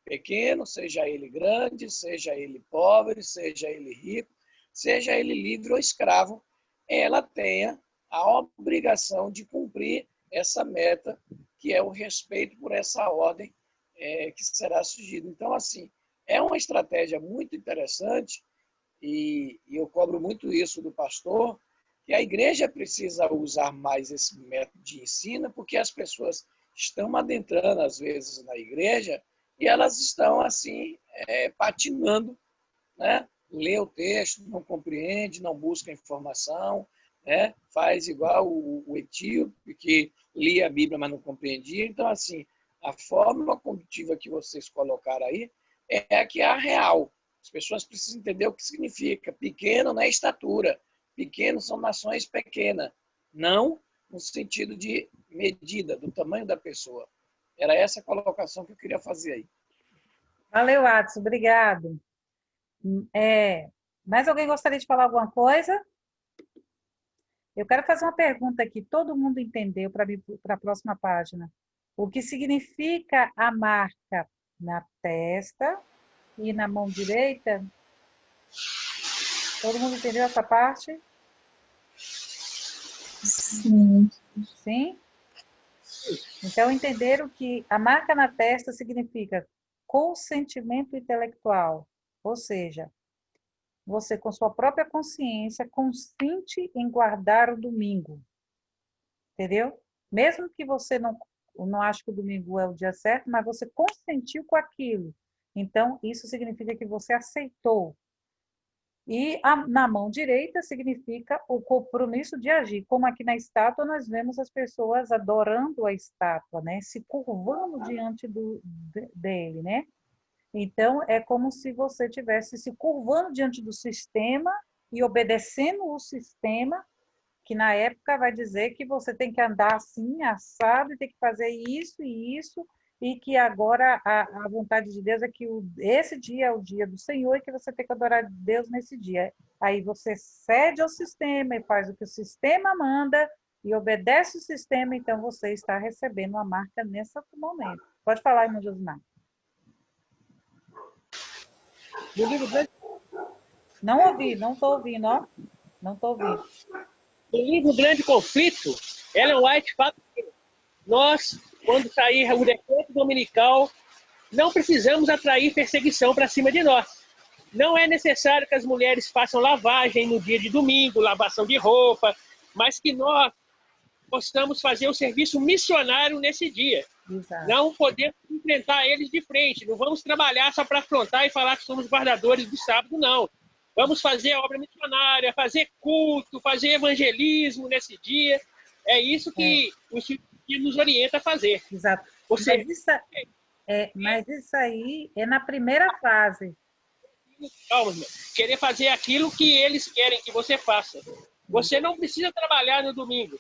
Speaker 7: pequeno, seja ele grande, seja ele pobre, seja ele rico, seja ele livre ou escravo, ela tenha a obrigação de cumprir essa meta, que é o respeito por essa ordem que será surgida. Então, assim, é uma estratégia muito interessante e eu cobro muito isso do pastor, que a igreja precisa usar mais esse método de ensino, porque as pessoas estão adentrando, às vezes, na igreja e elas estão, assim, patinando, né? Lê o texto, não compreende, não busca informação, né? Faz igual o etíope, que lia a Bíblia, mas não compreendia. Então, assim, a forma condutiva que vocês colocaram aí é a que é a real. As pessoas precisam entender o que significa. Pequeno não é estatura. Pequeno são nações pequenas. Não no sentido de medida, do tamanho da pessoa. Era essa a colocação que eu queria fazer aí.
Speaker 1: Valeu, Adson, obrigado. Mais alguém gostaria de falar alguma coisa? Eu quero fazer uma pergunta aqui, todo mundo entendeu para a próxima página. O que significa a marca na testa e na mão direita? Todo mundo entendeu essa parte?
Speaker 4: Sim.
Speaker 1: Sim? Então, entenderam que a marca na testa significa consentimento intelectual, ou seja, você com sua própria consciência consente em guardar o domingo. Entendeu? Mesmo que você não ache que o domingo é o dia certo, mas você consentiu com aquilo. Então, isso significa que você aceitou. E na mão direita significa o compromisso de agir. Como aqui na estátua, nós vemos as pessoas adorando a estátua, né? Se curvando diante dele, né? Então, é como se você estivesse se curvando diante do sistema e obedecendo o sistema, que na época vai dizer que você tem que andar assim, assado, e tem que fazer isso e isso, e que agora a vontade de Deus é que esse dia é o dia do Senhor e que você tem que adorar Deus nesse dia. Aí você cede ao sistema e faz o que o sistema manda e obedece o sistema, então você está recebendo a marca nesse momento. Pode falar, irmão Josimar. Não ouvi, não estou ouvindo, ó. Não estou ouvindo.
Speaker 6: No livro Grande Conflito, Ellen White fala que nós, quando sair o decreto dominical, não precisamos atrair perseguição para cima de nós. Não é necessário que as mulheres façam lavagem no dia de domingo, lavação de roupa, mas que nós possamos fazer o serviço missionário nesse dia.
Speaker 1: Exato.
Speaker 6: Não podemos enfrentar eles de frente. Não vamos trabalhar só para afrontar e falar que somos guardadores do sábado, não. Vamos fazer a obra missionária, fazer culto, fazer evangelismo nesse dia. É isso que o Espírito nos orienta a fazer.
Speaker 1: Exato.
Speaker 6: Você...
Speaker 1: Mas isso aí é na primeira fase.
Speaker 6: Calma, irmão. Querer fazer aquilo que eles querem que você faça. Você não precisa trabalhar no domingo.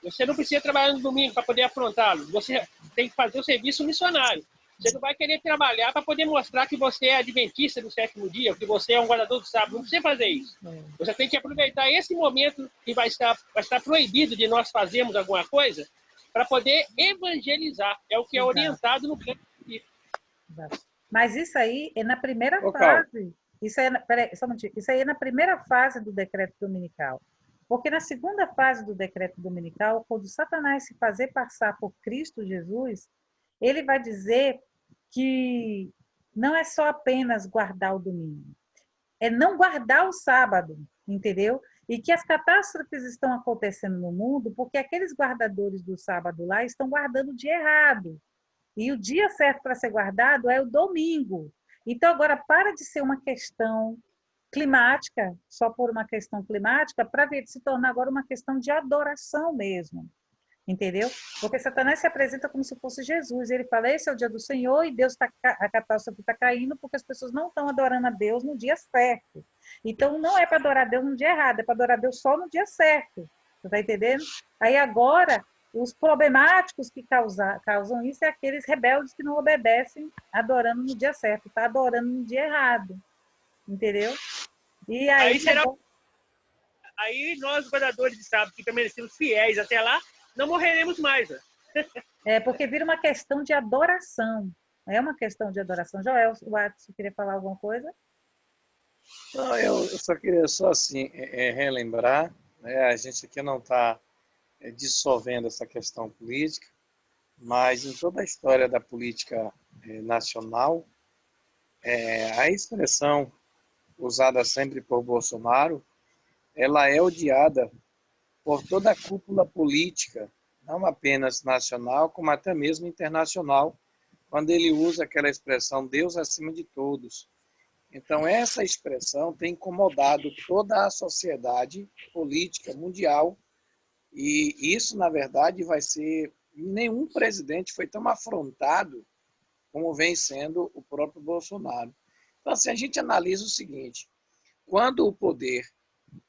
Speaker 6: Você não precisa trabalhar no domingo para poder afrontá-los. Você tem que fazer o serviço missionário. Você não vai querer trabalhar para poder mostrar que você é adventista do sétimo dia, que você é um guardador do sábado. Não precisa fazer isso. Você tem que aproveitar esse momento que vai estar proibido de nós fazermos alguma coisa para poder evangelizar. É o que é orientado no plano de vida.
Speaker 1: Mas isso aí é na primeira fase. Isso aí é na primeira fase do decreto dominical. Porque na segunda fase do decreto dominical, quando Satanás se fazer passar por Cristo Jesus, ele vai dizer que não é só apenas guardar o domingo, é não guardar o sábado, entendeu? E que as catástrofes estão acontecendo no mundo porque aqueles guardadores do sábado lá estão guardando o dia errado. E o dia certo para ser guardado é o domingo. Então, agora, para de ser uma questão climática, só por uma questão climática, para se tornar agora uma questão de adoração mesmo. Entendeu? Porque Satanás se apresenta como se fosse Jesus. Ele fala, esse é o dia do Senhor e Deus a catástrofe está caindo porque as pessoas não estão adorando a Deus no dia certo. Então, não é para adorar a Deus no dia errado, é para adorar a Deus só no dia certo. Você está entendendo? Aí agora, os problemáticos que causam isso é aqueles rebeldes que não obedecem adorando no dia certo, está adorando no dia errado. Entendeu? E aí
Speaker 6: nós, guardadores de sábado, que permanecemos fiéis até lá, não morreremos mais. Né?
Speaker 1: Porque vira uma questão de adoração. É uma questão de adoração. Joel, você queria falar alguma coisa?
Speaker 7: Não, eu só queria relembrar, né, a gente aqui não está dissolvendo essa questão política, mas em toda a história da política nacional, a expressão usada sempre por Bolsonaro, ela é odiada por toda a cúpula política, não apenas nacional, como até mesmo internacional, quando ele usa aquela expressão Deus acima de todos. Então, essa expressão tem incomodado toda a sociedade política mundial, e isso, na verdade, vai ser... Nenhum presidente foi tão afrontado como vem sendo o próprio Bolsonaro. Então, assim, a gente analisa o seguinte, quando o poder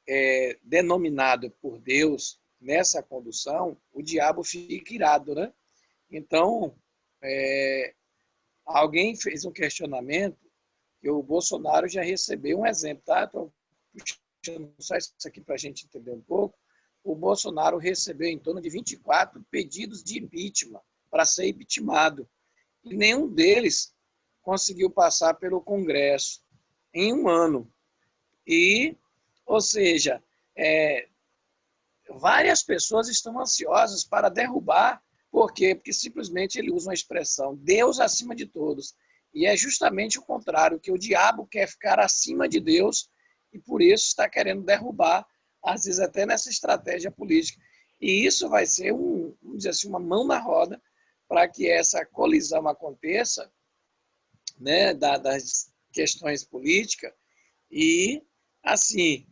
Speaker 7: é denominado por Deus nessa condução, o diabo fica irado, né? Então, alguém fez um questionamento que o Bolsonaro já recebeu um exemplo, tá? Estou puxando só isso aqui para a gente entender um pouco. O Bolsonaro recebeu em torno de 24 pedidos de impeachment para ser impeachmentado. E nenhum deles conseguiu passar pelo Congresso em um ano. Ou seja, várias pessoas estão ansiosas para derrubar. Por quê? Porque simplesmente ele usa uma expressão, Deus acima de todos. E é justamente o contrário, que o diabo quer ficar acima de Deus e por isso está querendo derrubar, às vezes até nessa estratégia política. E isso vai ser, vamos dizer assim, uma mão na roda para que essa colisão aconteça, né, das questões políticas. E, assim,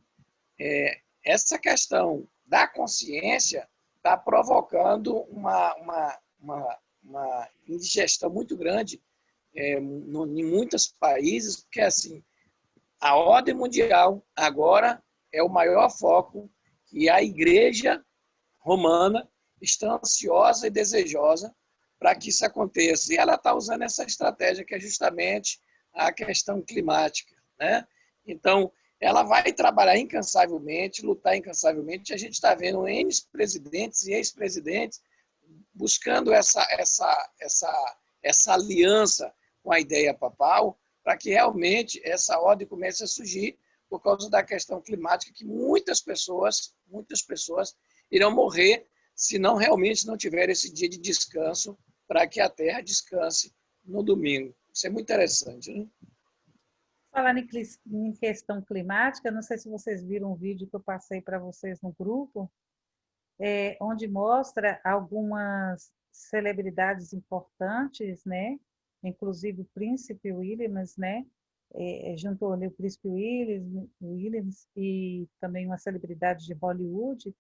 Speaker 7: essa questão da consciência está provocando uma indigestão muito grande em muitos países, porque, assim, a ordem mundial agora é o maior foco e a Igreja Romana está ansiosa e desejosa para que isso aconteça. E ela está usando essa estratégia que é justamente a questão climática, né? Então, ela vai trabalhar incansavelmente, lutar incansavelmente. A gente está vendo N presidentes e ex-presidentes buscando essa aliança com a ideia papal para que realmente essa ordem comece a surgir por causa da questão climática, que muitas pessoas irão morrer se não realmente não tiver esse dia de descanso para que a Terra descanse no domingo. Isso é muito interessante, né?
Speaker 1: Falando em questão climática, não sei se vocês viram um vídeo que eu passei para vocês no grupo, onde mostra algumas celebridades importantes, né? Inclusive o Príncipe Williams, né? Juntou ali o Príncipe Williams e também uma celebridade de Hollywood,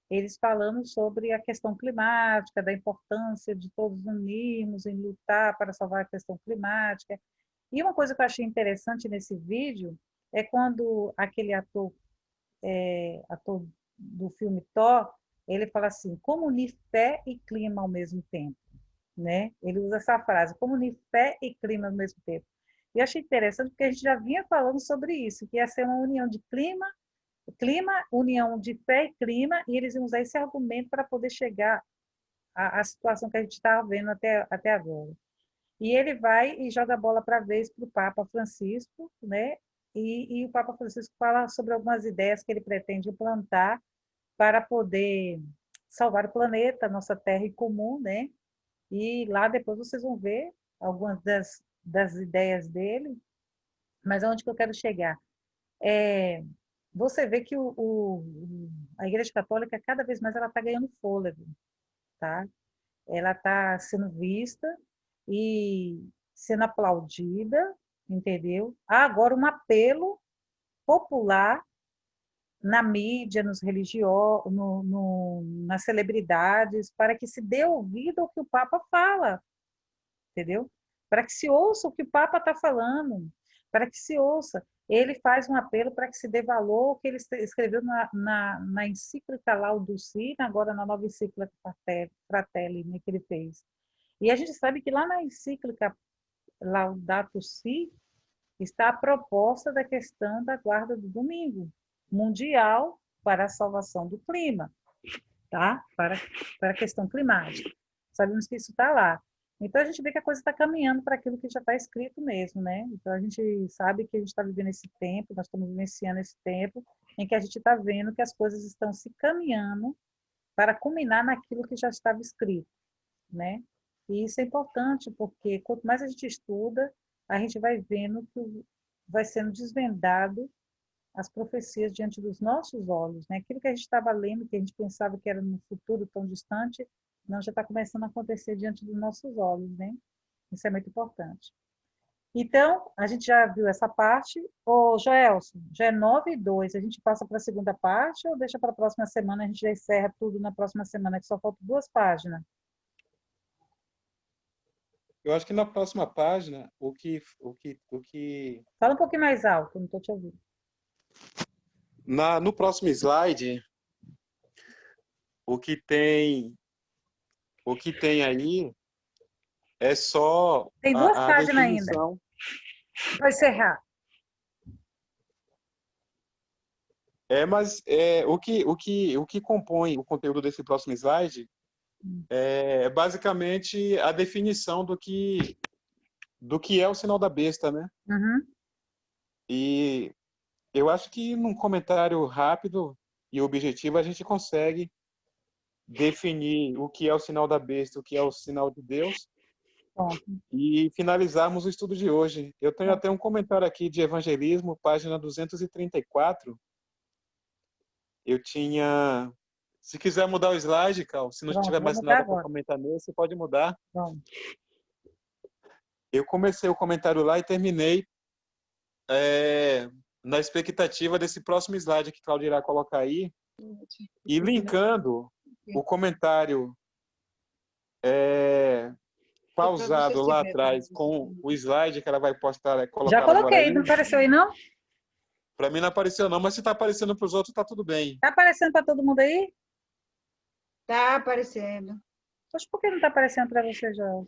Speaker 1: eles falando sobre a questão climática, da importância de todos unirmos em lutar para salvar a questão climática. E uma coisa que eu achei interessante nesse vídeo é quando aquele ator do filme Thor, ele fala assim, como unir fé e clima ao mesmo tempo, né? Ele usa essa frase, como unir fé e clima ao mesmo tempo. E eu achei interessante porque a gente já vinha falando sobre isso, que ia ser uma união de clima, união de fé e clima, e eles iam usar esse argumento para poder chegar à situação que a gente estava vendo até agora. E ele vai e joga a bola para a vez para o Papa Francisco, né? E o Papa Francisco fala sobre algumas ideias que ele pretende implantar para poder salvar o planeta, nossa terra em comum, né? E lá depois vocês vão ver algumas das ideias dele, mas aonde que eu quero chegar? Você vê que a Igreja Católica, cada vez mais, ela está ganhando fôlego, tá? Ela está sendo vista e sendo aplaudida, entendeu? Há agora um apelo popular na mídia, nos religiosos, nas celebridades, para que se dê ouvido ao que o Papa fala, entendeu? Para que se ouça o que o Papa está falando, para que se ouça. Ele faz um apelo para que se dê valor ao que ele escreveu na encíclica Laudato Si, agora na nova encíclica Fratelli, né, que ele fez. E a gente sabe que lá na encíclica Laudato Si está a proposta da questão da guarda do domingo mundial para a salvação do clima, tá? Para a questão climática. Sabemos que isso está lá. Então, a gente vê que a coisa está caminhando para aquilo que já está escrito mesmo, né? Então, a gente sabe que a gente está vivendo esse tempo, nós estamos vivenciando esse tempo em que a gente está vendo que as coisas estão se caminhando para culminar naquilo que já estava escrito, né? E isso é importante, porque quanto mais a gente estuda, a gente vai vendo que vai sendo desvendado as profecias diante dos nossos olhos, né? Aquilo que a gente estava lendo, que a gente pensava que era no futuro tão distante, não, já está começando a acontecer diante dos nossos olhos, né? Isso é muito importante. Então, a gente já viu essa parte. Ô, Joelson, já é 9h02, a gente passa para a segunda parte ou deixa para a próxima semana, a gente já encerra tudo na próxima semana, que só faltam 2 páginas?
Speaker 3: Eu acho que na próxima página,
Speaker 1: Fala um pouquinho mais alto, não estou te ouvindo.
Speaker 3: no próximo slide, o que tem aí é só
Speaker 1: Tem 2
Speaker 3: a
Speaker 1: páginas ainda.
Speaker 3: definição.
Speaker 1: Vai encerrar.
Speaker 3: Mas o que compõe o conteúdo desse próximo slide é basicamente a definição do que é o sinal da besta, né?
Speaker 1: Uhum.
Speaker 3: E eu acho que num comentário rápido e objetivo a gente consegue definir o que é o sinal da besta, o que é o sinal de Deus, e finalizarmos o estudo de hoje. Eu tenho até um comentário aqui de evangelismo, página 234. Eu tinha Se quiser mudar o slide, Cal, se não
Speaker 1: Pronto,
Speaker 3: tiver
Speaker 1: vou
Speaker 3: mais
Speaker 1: mudar
Speaker 3: nada para
Speaker 1: agora.
Speaker 3: comentar nesse, você pode mudar.
Speaker 1: Pronto.
Speaker 3: Eu comecei o comentário lá e terminei na expectativa desse próximo slide que Claudio irá colocar aí, e linkando o comentário pausado lá atrás com o slide que ela vai postar,
Speaker 1: Já
Speaker 3: colocar agora
Speaker 1: coloquei,
Speaker 3: aí.
Speaker 1: não apareceu aí, não?
Speaker 3: Para mim não apareceu não, mas se está aparecendo para os outros, está tudo bem.
Speaker 1: Está aparecendo para todo mundo aí?
Speaker 4: Tá aparecendo.
Speaker 1: Poxa, por que não está aparecendo para você, Jorge?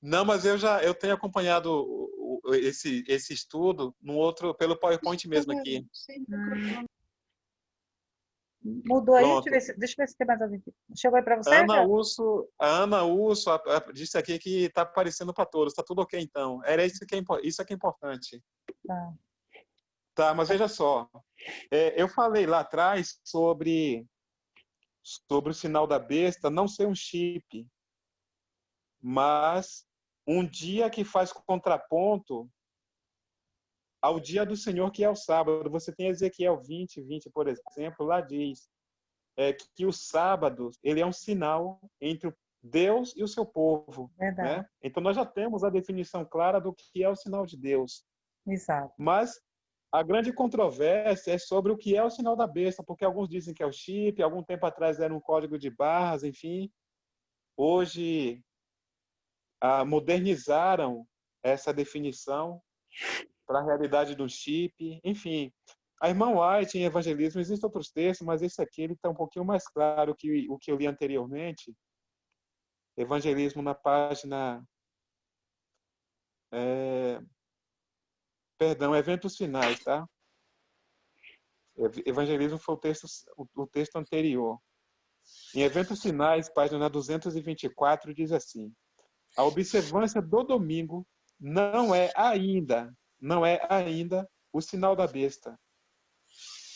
Speaker 3: Não, mas eu tenho acompanhado esse estudo no outro, pelo PowerPoint mesmo aqui.
Speaker 1: Mudou aí?
Speaker 3: Pronto.
Speaker 1: Deixa eu ver se tem mais alguém aqui. Chegou aí para você?
Speaker 3: A Ana Urso disse aqui que está aparecendo para todos. Está tudo ok, então. Era isso que é importante.
Speaker 1: Tá.
Speaker 3: Tá, mas veja só. Eu falei lá atrás sobre o sinal da besta não ser um chip, mas um dia que faz contraponto ao dia do Senhor, que é o sábado. Você tem Ezequiel 20, por exemplo, lá diz que o sábado ele é um sinal entre Deus e o seu povo.
Speaker 1: Verdade.
Speaker 3: Né? Então, nós já temos a definição clara do que é o sinal de Deus.
Speaker 1: Exato.
Speaker 3: Mas a grande controvérsia é sobre o que é o sinal da besta, porque alguns dizem que é o chip, algum tempo atrás era um código de barras, enfim. Hoje, modernizaram essa definição para a realidade do chip, enfim. A irmã White, em Evangelismo, existem outros textos, mas esse aqui está um pouquinho mais claro que o que eu li anteriormente. Evangelismo na página... Eventos finais, tá? Evangelismo foi o texto anterior. Em Eventos finais, página 224, diz assim: a observância do domingo não é ainda o sinal da besta,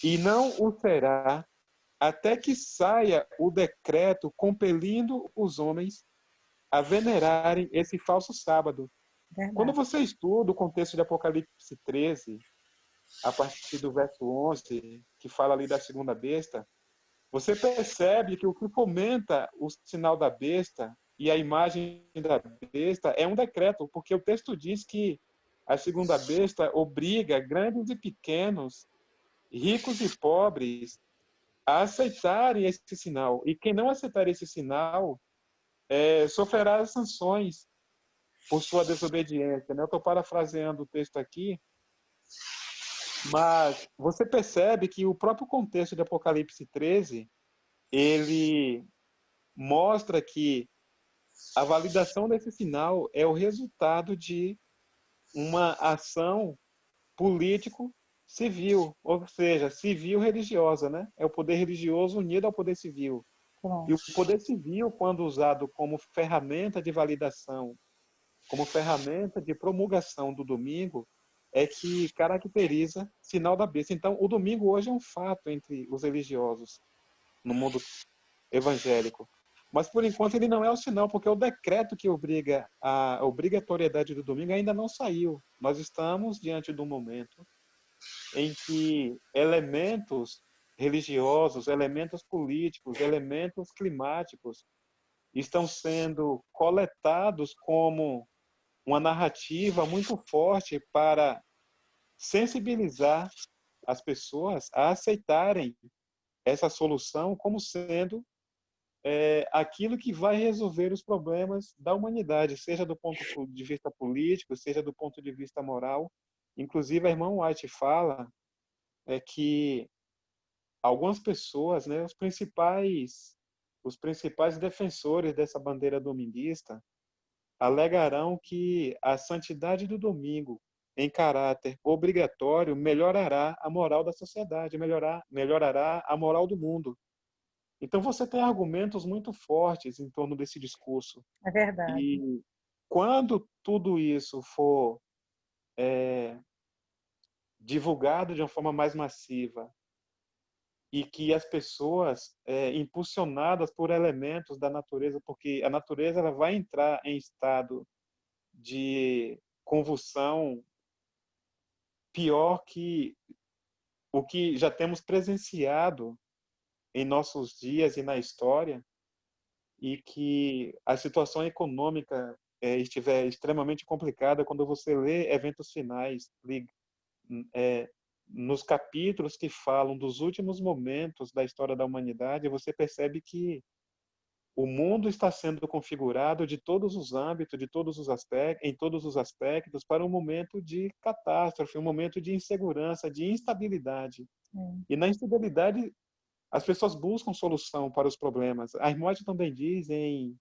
Speaker 3: e não o será até que saia o decreto compelindo os homens a venerarem esse falso sábado.
Speaker 1: Verdade.
Speaker 3: Quando você estuda o contexto de Apocalipse 13, a partir do verso 11, que fala ali da segunda besta, você percebe que o que fomenta o sinal da besta e a imagem da besta é um decreto, porque o texto diz que a segunda besta obriga grandes e pequenos, ricos e pobres, a aceitarem esse sinal. E quem não aceitar esse sinal sofrerá as sanções por sua desobediência. Né? Eu estou parafraseando o texto aqui, mas você percebe que o próprio contexto de Apocalipse 13, ele mostra que a validação desse sinal é o resultado de uma ação político-civil, ou seja, civil-religiosa, né? É o poder religioso unido ao poder civil.
Speaker 1: Pronto.
Speaker 3: E o poder civil, quando usado como ferramenta de validação, como ferramenta de promulgação do domingo, é que caracteriza sinal da besta. Então, o domingo hoje é um fato entre os religiosos no mundo evangélico. Mas, por enquanto, ele não é o sinal, porque o decreto que obriga a obrigatoriedade do domingo ainda não saiu. Nós estamos diante de um momento em que elementos religiosos, elementos políticos, elementos climáticos estão sendo coletados como uma narrativa muito forte para sensibilizar as pessoas a aceitarem essa solução como sendo aquilo que vai resolver os problemas da humanidade, seja do ponto de vista político, seja do ponto de vista moral. Inclusive, a irmã White fala que algumas pessoas, né, os principais defensores dessa bandeira dominguista, alegarão que a santidade do domingo, em caráter obrigatório, melhorará a moral da sociedade, melhorará a moral do mundo. Então, você tem argumentos muito fortes em torno desse discurso.
Speaker 1: É verdade.
Speaker 3: E quando tudo isso for divulgado de uma forma mais massiva e que as pessoas, impulsionadas por elementos da natureza, porque a natureza ela vai entrar em estado de convulsão pior que o que já temos presenciado em nossos dias e na história, e que a situação econômica estiver extremamente complicada, quando você lê eventos finais, é, nos capítulos que falam dos últimos momentos da história da humanidade, você percebe que o mundo está sendo configurado de todos os âmbitos, de todos os aspectos, em todos os aspectos, para um momento de catástrofe, um momento de insegurança, de instabilidade. E na instabilidade, as pessoas buscam solução para os problemas. A Hermógenes também diz em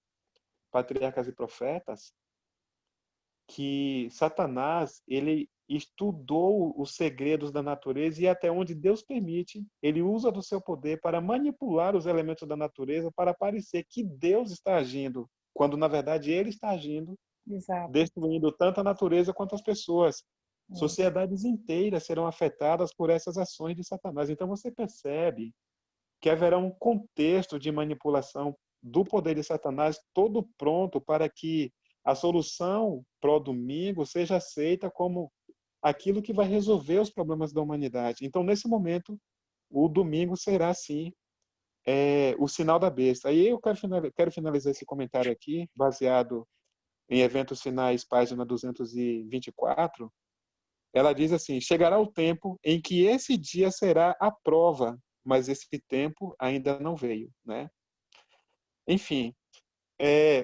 Speaker 3: Patriarcas e Profetas que Satanás, ele estudou os segredos da natureza e até onde Deus permite, ele usa do seu poder para manipular os elementos da natureza para parecer que Deus está agindo, quando na verdade ele está agindo,
Speaker 1: Exato.
Speaker 3: destruindo tanto a natureza quanto as pessoas. Sociedades inteiras serão afetadas por essas ações de Satanás. Então você percebe que haverá um contexto de manipulação do poder de Satanás todo pronto para que a solução pro domingo seja aceita como aquilo que vai resolver os problemas da humanidade. Então, nesse momento, o domingo será, sim, o sinal da besta. Aí eu quero finalizar esse comentário aqui, baseado em Eventos Finais, página 224. Ela diz assim: chegará o tempo em que esse dia será a prova, mas esse tempo ainda não veio, né? Enfim,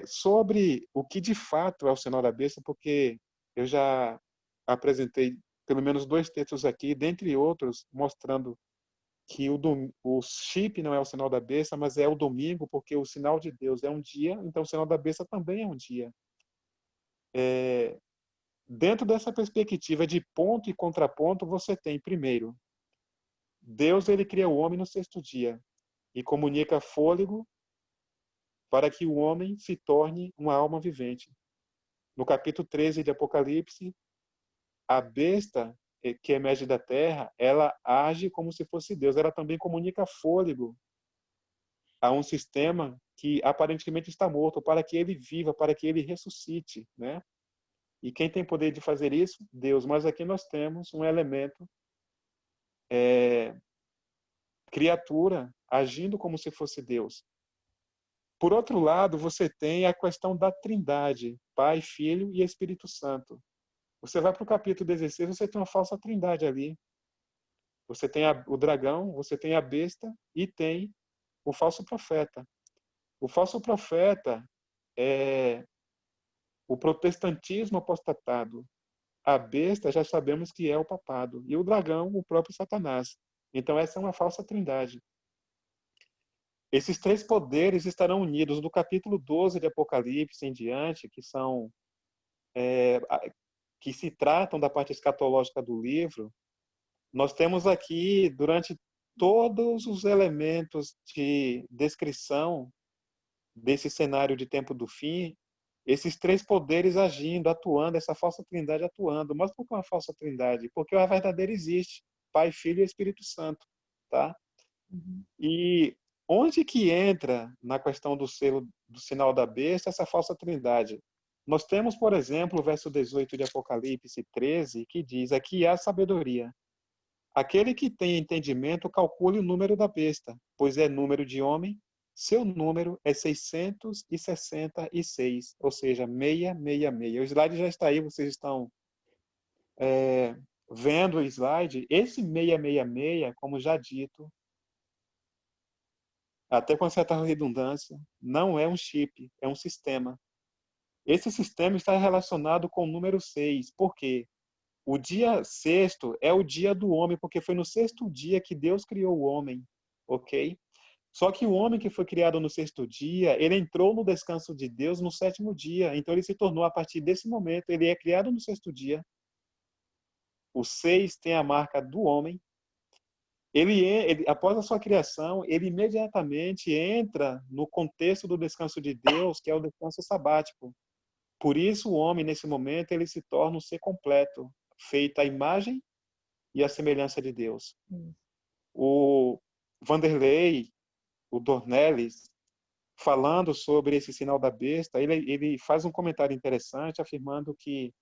Speaker 3: sobre o que de fato é o sinal da besta, porque eu já apresentei pelo menos 2 textos aqui, dentre outros, mostrando que o chip não é o sinal da besta, mas é o domingo, porque o sinal de Deus é um dia, então o sinal da besta também é um dia. Dentro dessa perspectiva de ponto e contraponto, você tem, primeiro, Deus ele cria o homem no 6º dia e comunica fôlego para que o homem se torne uma alma vivente. No capítulo 13 de Apocalipse, a besta que emerge da terra, ela age como se fosse Deus. Ela também comunica fôlego a um sistema que aparentemente está morto, para que ele viva, para que ele ressuscite, né? E quem tem poder de fazer isso? Deus. Mas aqui nós temos um elemento, criatura, agindo como se fosse Deus. Por outro lado, você tem a questão da Trindade, Pai, Filho e Espírito Santo. Você vai para o capítulo 16, você tem uma falsa trindade ali. Você tem o dragão, você tem a besta e tem o falso profeta. O falso profeta é o protestantismo apostatado. A besta já sabemos que é o papado. E o dragão, o próprio Satanás. Então essa é uma falsa trindade. Esses 3 poderes estarão unidos do capítulo 12 de Apocalipse em diante, que se tratam da parte escatológica do livro. Nós temos aqui, durante todos os elementos de descrição desse cenário de tempo do fim, esses 3 poderes agindo, atuando, essa falsa trindade atuando. Mas por que uma falsa trindade? Porque a verdadeira existe, Pai, Filho e Espírito Santo, tá? E onde que entra na questão do selo, do sinal da besta, essa falsa trindade? Nós temos, por exemplo, o verso 18 de Apocalipse 13, que diz: aqui há sabedoria. Aquele que tem entendimento, calcule o número da besta, pois é número de homem, seu número é 666, ou seja, 666. O slide já está aí, vocês estão vendo o slide. Esse 666, como já dito, até com certa redundância, não é um chip, é um sistema. Esse sistema está relacionado com o número 6, por quê? O dia 6º é o dia do homem, porque foi no 6º dia que Deus criou o homem, ok? Só que o homem que foi criado no 6º dia, ele entrou no descanso de Deus no 7º dia. Então ele se tornou, a partir desse momento, ele é criado no 6º dia. O 6 tem a marca do homem. Ele, após a sua criação, ele imediatamente entra no contexto do descanso de Deus, que é o descanso sabático. Por isso o homem, nesse momento, ele se torna um ser completo, feito à imagem e à semelhança de Deus. O Vanderlei, o Dornelles, falando sobre esse sinal da besta, ele faz um comentário interessante, afirmando que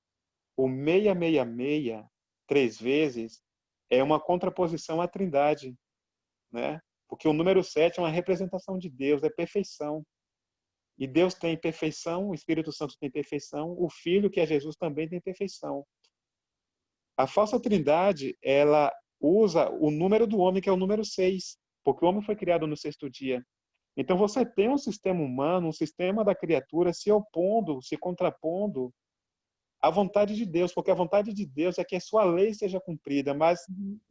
Speaker 3: o 666, 3 vezes, é uma contraposição à Trindade, né? Porque o número 7 é uma representação de Deus, é perfeição. E Deus tem perfeição, o Espírito Santo tem perfeição, o Filho, que é Jesus, também tem perfeição. A falsa trindade, ela usa o número do homem, que é o número 6, porque o homem foi criado no sexto dia. Então você tem um sistema humano, um sistema da criatura se opondo, se contrapondo à vontade de Deus, porque a vontade de Deus é que a sua lei seja cumprida, mas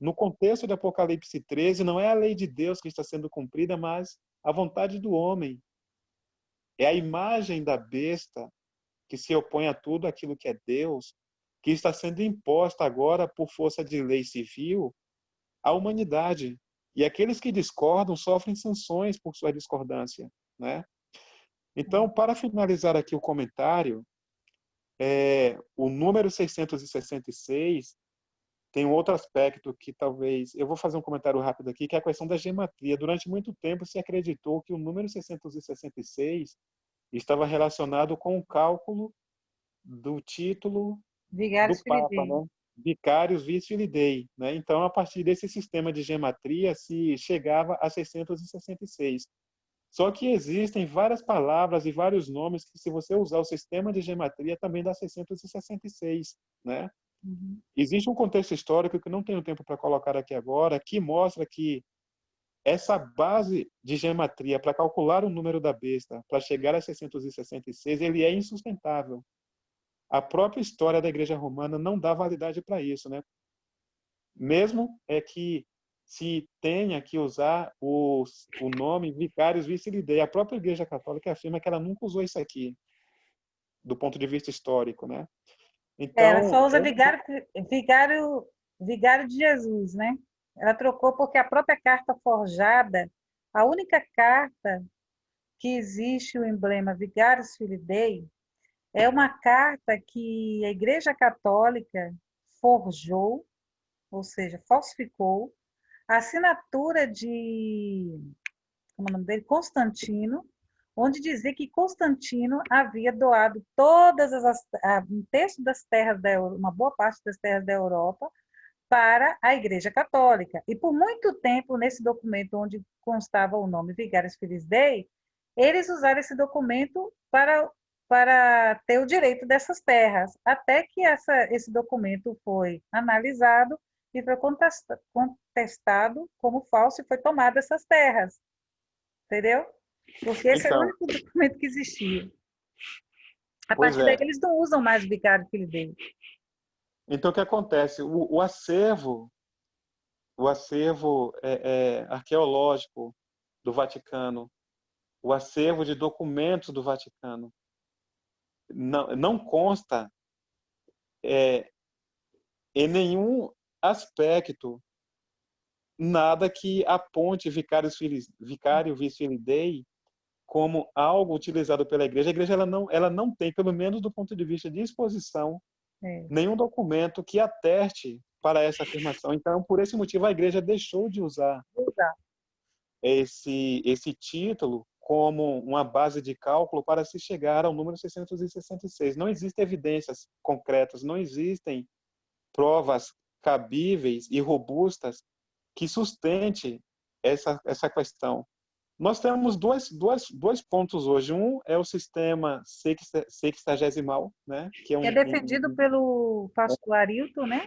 Speaker 3: no contexto de Apocalipse 13, não é a lei de Deus que está sendo cumprida, mas a vontade do homem. É a imagem da besta que se opõe a tudo aquilo que é Deus, que está sendo imposta agora por força de lei civil à humanidade. E aqueles que discordam sofrem sanções por sua discordância, né? Então, para finalizar aqui o comentário, o número 666 tem um outro aspecto que talvez... Eu vou fazer um comentário rápido aqui, que é a questão da gematria. Durante muito tempo se acreditou que o número 666 estava relacionado com o cálculo do título do
Speaker 1: Vigários
Speaker 3: Papa,
Speaker 1: Filidei.
Speaker 3: né? Vicarius Vis Filidei, né? Então, a partir desse sistema de gematria, se chegava a 666. Só que existem várias palavras e vários nomes que, se você usar o sistema de gematria, também dá 666, né? Existe um contexto histórico que não tenho tempo para colocar aqui agora, que mostra que essa base de gematria para calcular o número da besta, para chegar a 666, ele é insustentável. A própria história da Igreja Romana não dá validade para isso, né? Mesmo é que se tenha que usar o nome Vicarius Vis Filidei, a própria Igreja Católica afirma que ela nunca usou isso aqui, do ponto de vista histórico, né?
Speaker 1: Ela
Speaker 3: Então,
Speaker 1: só usa vigário de Jesus, né? Ela trocou porque a própria carta forjada, a única carta que existe o emblema Vicarius Filidei, é uma carta que a Igreja Católica forjou, ou seja, falsificou, a assinatura de, como é o nome dele? Constantino, onde dizia que Constantino havia doado um terço das terras da Europa, uma boa parte das terras da Europa, para a Igreja Católica. E por muito tempo, nesse documento onde constava o nome Vigários Filidei, eles usaram esse documento para ter o direito dessas terras, até que esse documento foi analisado e foi contestado como falso e foi tomado essas terras, entendeu? Porque esse é o
Speaker 3: então,
Speaker 1: único documento que existia. A
Speaker 3: pois
Speaker 1: partir daí,
Speaker 3: é.
Speaker 1: eles não usam mais o Vicário Filidei.
Speaker 3: Então, o que acontece? O acervo arqueológico do Vaticano, o acervo de documentos do Vaticano, não consta em nenhum aspecto nada que aponte Vicário Vis Filidei como algo utilizado pela igreja. A igreja ela não tem, pelo menos do ponto de vista de exposição, nenhum documento que ateste para essa afirmação. Então, por esse motivo, a igreja deixou de usar esse título como uma base de cálculo para se chegar ao número 666. Não existem evidências concretas, não existem provas cabíveis e robustas que sustente essa questão. Nós temos dois pontos hoje. Um é o sistema sexagesimal, né? Que
Speaker 1: É defendido pelo pastor Arilton, né?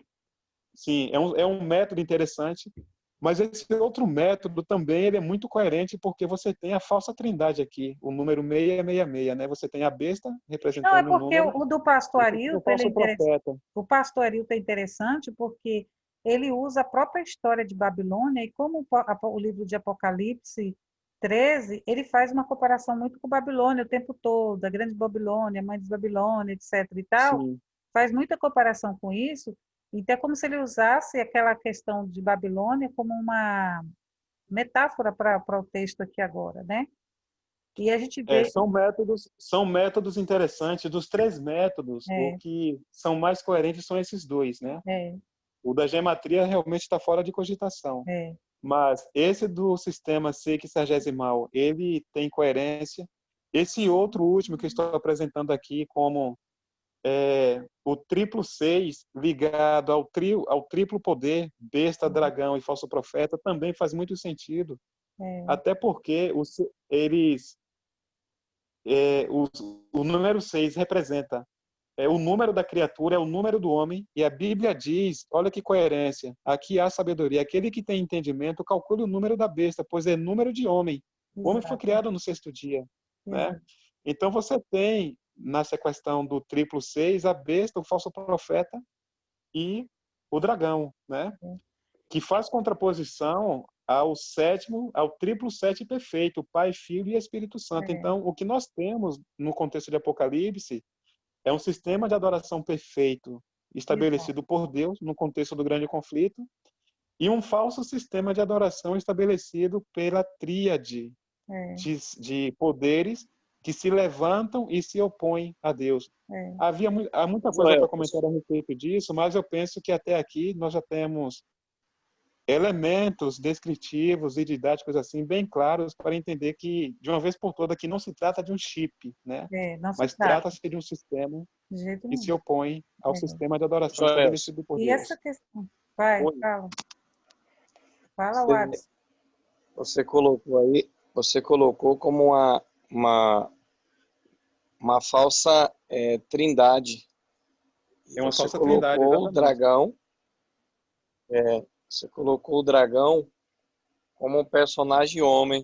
Speaker 3: Sim, é um método interessante, mas esse outro método também ele é muito coerente porque você tem a falsa trindade aqui, o número 666, né? Você tem a besta
Speaker 1: Não, é
Speaker 3: representando o
Speaker 1: porque
Speaker 3: número
Speaker 1: o do pastor
Speaker 3: e você tem o
Speaker 1: Arilton,
Speaker 3: falso profeta.
Speaker 1: o pastor Arilton é interessante porque ele usa a própria história de Babilônia e como o livro de Apocalipse 13, ele faz uma comparação muito com Babilônia o tempo todo, a grande Babilônia, a mãe de Babilônia, etc. e tal,
Speaker 3: Sim,
Speaker 1: faz muita comparação com isso, então é como se ele usasse aquela questão de Babilônia como uma metáfora para o texto aqui agora, né? E a gente vê,
Speaker 3: são métodos interessantes. Dos três métodos, o
Speaker 1: é,
Speaker 3: que são mais coerentes são esses dois, né?
Speaker 1: é,
Speaker 3: O da gematria realmente está fora de cogitação.
Speaker 1: é,
Speaker 3: Mas esse do sistema sexagesimal, ele tem coerência. Esse outro último que estou apresentando aqui como o triplo 6 ligado ao triplo poder, besta, dragão e falso profeta, também faz muito sentido. Até porque o número 6 representa o número da criatura, é o número do homem, e a Bíblia diz, olha que coerência, aqui há sabedoria, aquele que tem entendimento, calcule o número da besta, pois é número de homem. O homem foi
Speaker 1: Exato.
Speaker 3: criado no 6º dia, né?
Speaker 1: Exato.
Speaker 3: Então você tem, nessa questão do triplo 6, a besta, o falso profeta e o dragão, né? Que faz contraposição ao 7º, ao triplo 7 perfeito, o Pai, Filho e Espírito Santo. Então, o que nós temos no contexto de Apocalipse é um sistema de adoração perfeito estabelecido por Deus no contexto do grande conflito e um falso sistema de adoração estabelecido pela tríade de poderes que se levantam e se opõem a Deus. Há muita coisa para comentar a respeito disso, mas eu penso que até aqui nós já temos elementos descritivos e didáticos assim bem claros para entender que, de uma vez por todas, que não se trata de um chip, né? Mas trata-se de um sistema que se opõe ao sistema de adoração estabelecido por Deus.
Speaker 1: E essa questão... Vai, fala. Fala, Watson.
Speaker 7: Você colocou como uma falsa trindade.
Speaker 3: É uma
Speaker 7: você
Speaker 3: falsa
Speaker 7: colocou
Speaker 3: trindade,
Speaker 7: o dragão. Você colocou o dragão como um personagem homem.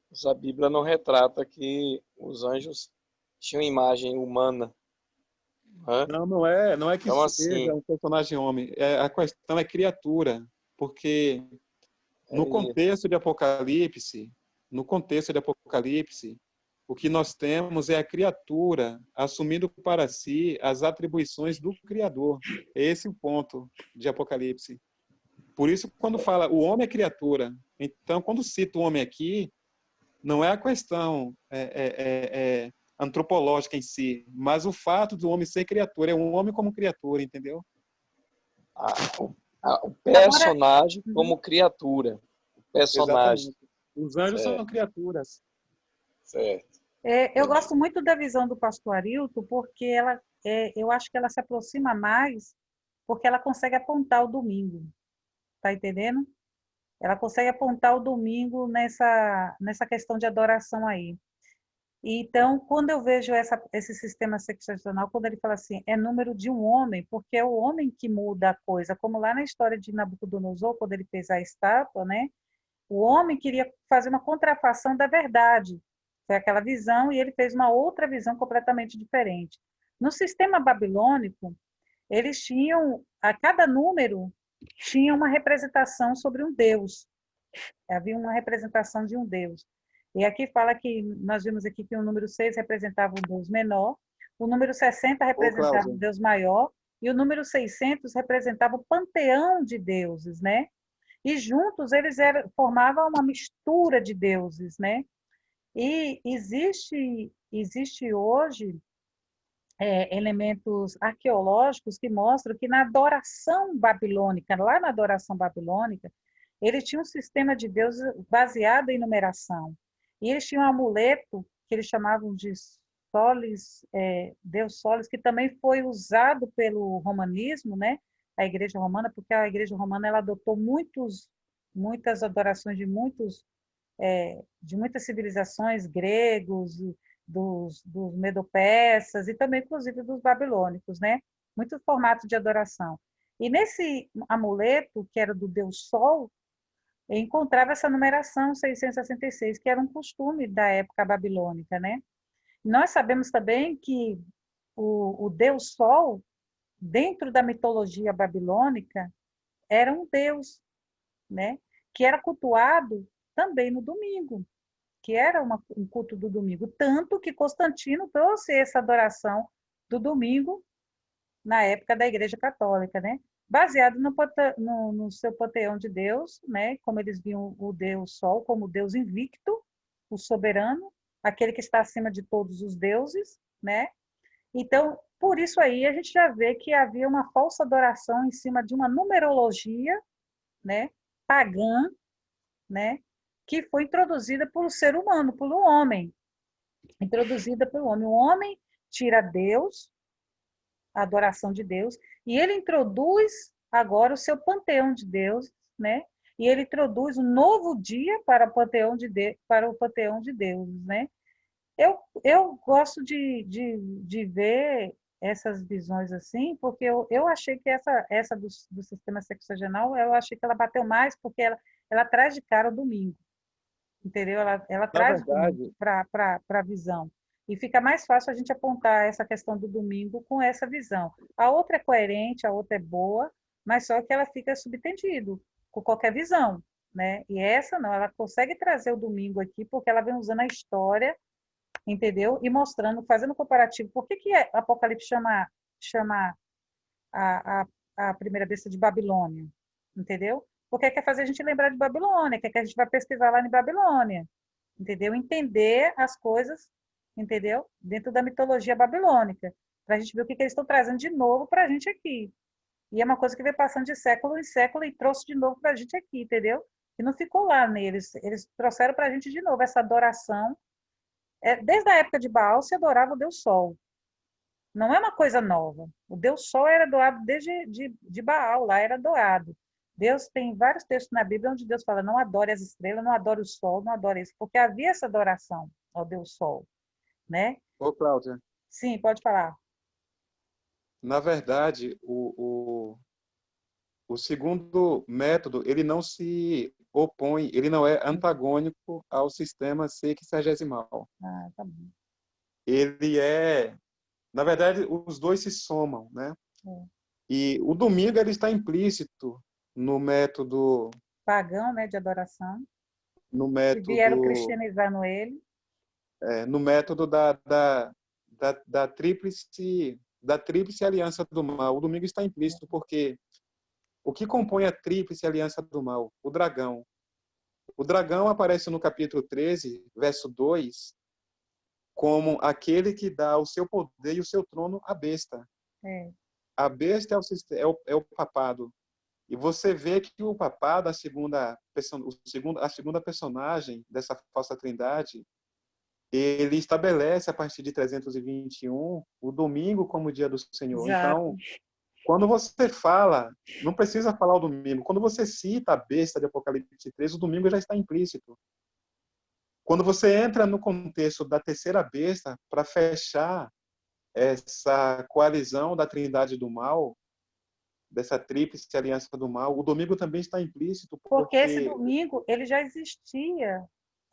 Speaker 7: Mas a Bíblia não retrata que os anjos tinham imagem humana.
Speaker 3: Não é que
Speaker 7: então,
Speaker 3: seja um personagem homem. A questão é criatura, porque no contexto de Apocalipse, o que nós temos é a criatura assumindo para si as atribuições do Criador. Esse é o ponto de Apocalipse. Por isso, quando fala o homem é criatura, então, quando cita o homem aqui, não é a questão antropológica em si, mas o fato do homem ser criatura, é um homem como criatura, entendeu?
Speaker 7: O personagem como criatura. O personagem.
Speaker 3: Exatamente. Os anjos são criaturas.
Speaker 7: Certo.
Speaker 1: Eu gosto muito da visão do pastor Arilton, porque eu acho que ela se aproxima mais, porque ela consegue apontar o domingo. Tá entendendo? Ela consegue apontar o domingo nessa questão de adoração aí. Então, quando eu vejo esse sistema sexagenal, quando ele fala assim, é número de um homem, porque é o homem que muda a coisa, como lá na história de Nabucodonosor, quando ele fez a estátua, né? O homem queria fazer uma contrafação da verdade. Foi aquela visão, e ele fez uma outra visão completamente diferente. No sistema babilônico, eles tinham, a cada número, tinha uma representação sobre um deus. Havia uma representação de um deus. E aqui fala que, nós vimos aqui que o número 6 representava um deus menor, o número 60 representava um deus maior, e o número 600 representava o panteão de deuses, né? E juntos eles formavam uma mistura de deuses, né? E existe hoje elementos arqueológicos que mostram que na adoração babilônica, lá na adoração babilônica, eles tinham um sistema de deuses baseado em numeração. E eles tinham um amuleto que eles chamavam de Solis, Deus Solis, que também foi usado pelo romanismo, né? A Igreja Romana, porque a Igreja Romana ela adotou muitas adorações de muitas civilizações, gregos, dos medo-persas e também, inclusive, dos babilônicos, né? Muito formato de adoração. E nesse amuleto, que era do Deus Sol, encontrava essa numeração 666, que era um costume da época babilônica, né? Nós sabemos também que o Deus Sol, dentro da mitologia babilônica, era um deus, né? Que era cultuado também no domingo, que era um culto do domingo. Tanto que Constantino trouxe essa adoração do domingo na época da Igreja Católica, né? Baseado no seu panteão de Deus, né? Como eles viam o Deus Sol como o Deus invicto, o soberano, aquele que está acima de todos os deuses, né? Então, por isso aí a gente já vê que havia uma falsa adoração em cima de uma numerologia, né, pagã, né, que foi introduzida pelo ser humano, pelo homem. Introduzida pelo homem. O homem tira Deus, a adoração de Deus, e ele introduz agora o seu panteão de Deus, né? e ele introduz um novo dia para o panteão de deuses, né? Eu gosto de ver essas visões assim, porque eu achei que essa do sistema sexagenal, eu achei que ela bateu mais, porque ela traz de cara o domingo, entendeu? Ela
Speaker 3: Na
Speaker 1: traz o domingo
Speaker 3: verdade,
Speaker 1: para a visão. E fica mais fácil a gente apontar essa questão do domingo com essa visão. A outra é coerente, a outra é boa, mas só que ela fica subtendido com qualquer visão, né? E essa não, ela consegue trazer o domingo aqui, porque ela vem usando a história, entendeu? E mostrando, fazendo um comparativo. Por que Apocalipse chama a, a primeira besta de Babilônia? Entendeu? Porque quer fazer a gente lembrar de Babilônia, quer que a gente vá pesquisar lá em Babilônia, entendeu? Entender as coisas, entendeu? Dentro da mitologia babilônica, para a gente ver o que eles estão trazendo de novo para a gente aqui. E é uma coisa que vem passando de século em século e trouxe de novo para a gente aqui, entendeu? E não ficou lá neles, eles trouxeram para a gente de novo essa adoração. Desde a época de Baal se adorava o Deus Sol. Não é uma coisa nova. O Deus Sol era adorado desde de Baal, lá era adorado. Deus tem vários textos na Bíblia onde Deus fala: não adore as estrelas, não adore o sol, não adore isso, porque havia essa adoração ao Deus Sol, né?
Speaker 3: ô Cláudia,
Speaker 1: Sim, pode falar.
Speaker 3: na verdade, o segundo método, ele não se opõe, ele não é antagônico ao sistema sexagesimal.
Speaker 1: Ah, tá bom.
Speaker 3: Ele é, na verdade, os dois se somam, né?
Speaker 1: É.
Speaker 3: E o domingo ele está implícito no método,
Speaker 1: Pagão, né, de adoração.
Speaker 3: no
Speaker 1: E vieram
Speaker 3: método,
Speaker 1: cristianizando ele.
Speaker 3: no método da tríplice aliança do mal. O domingo está implícito porque o que compõe a tríplice aliança do mal? O dragão. O dragão aparece no capítulo 13, verso 2, como aquele que dá o seu poder e o seu trono à besta.
Speaker 1: É.
Speaker 3: A besta é o papado. E você vê que o papado, a segunda personagem dessa falsa trindade, ele estabelece a partir de 321 o domingo como o dia do Senhor.
Speaker 1: Exato.
Speaker 3: Então, quando você fala, não precisa falar o domingo. Quando você cita a besta de Apocalipse 3, o domingo já está implícito. Quando você entra no contexto da terceira besta, para fechar essa coalizão da trindade do mal, dessa tríplice aliança do mal, o domingo também está implícito,
Speaker 1: Porque esse
Speaker 3: porque...
Speaker 1: domingo ele já existia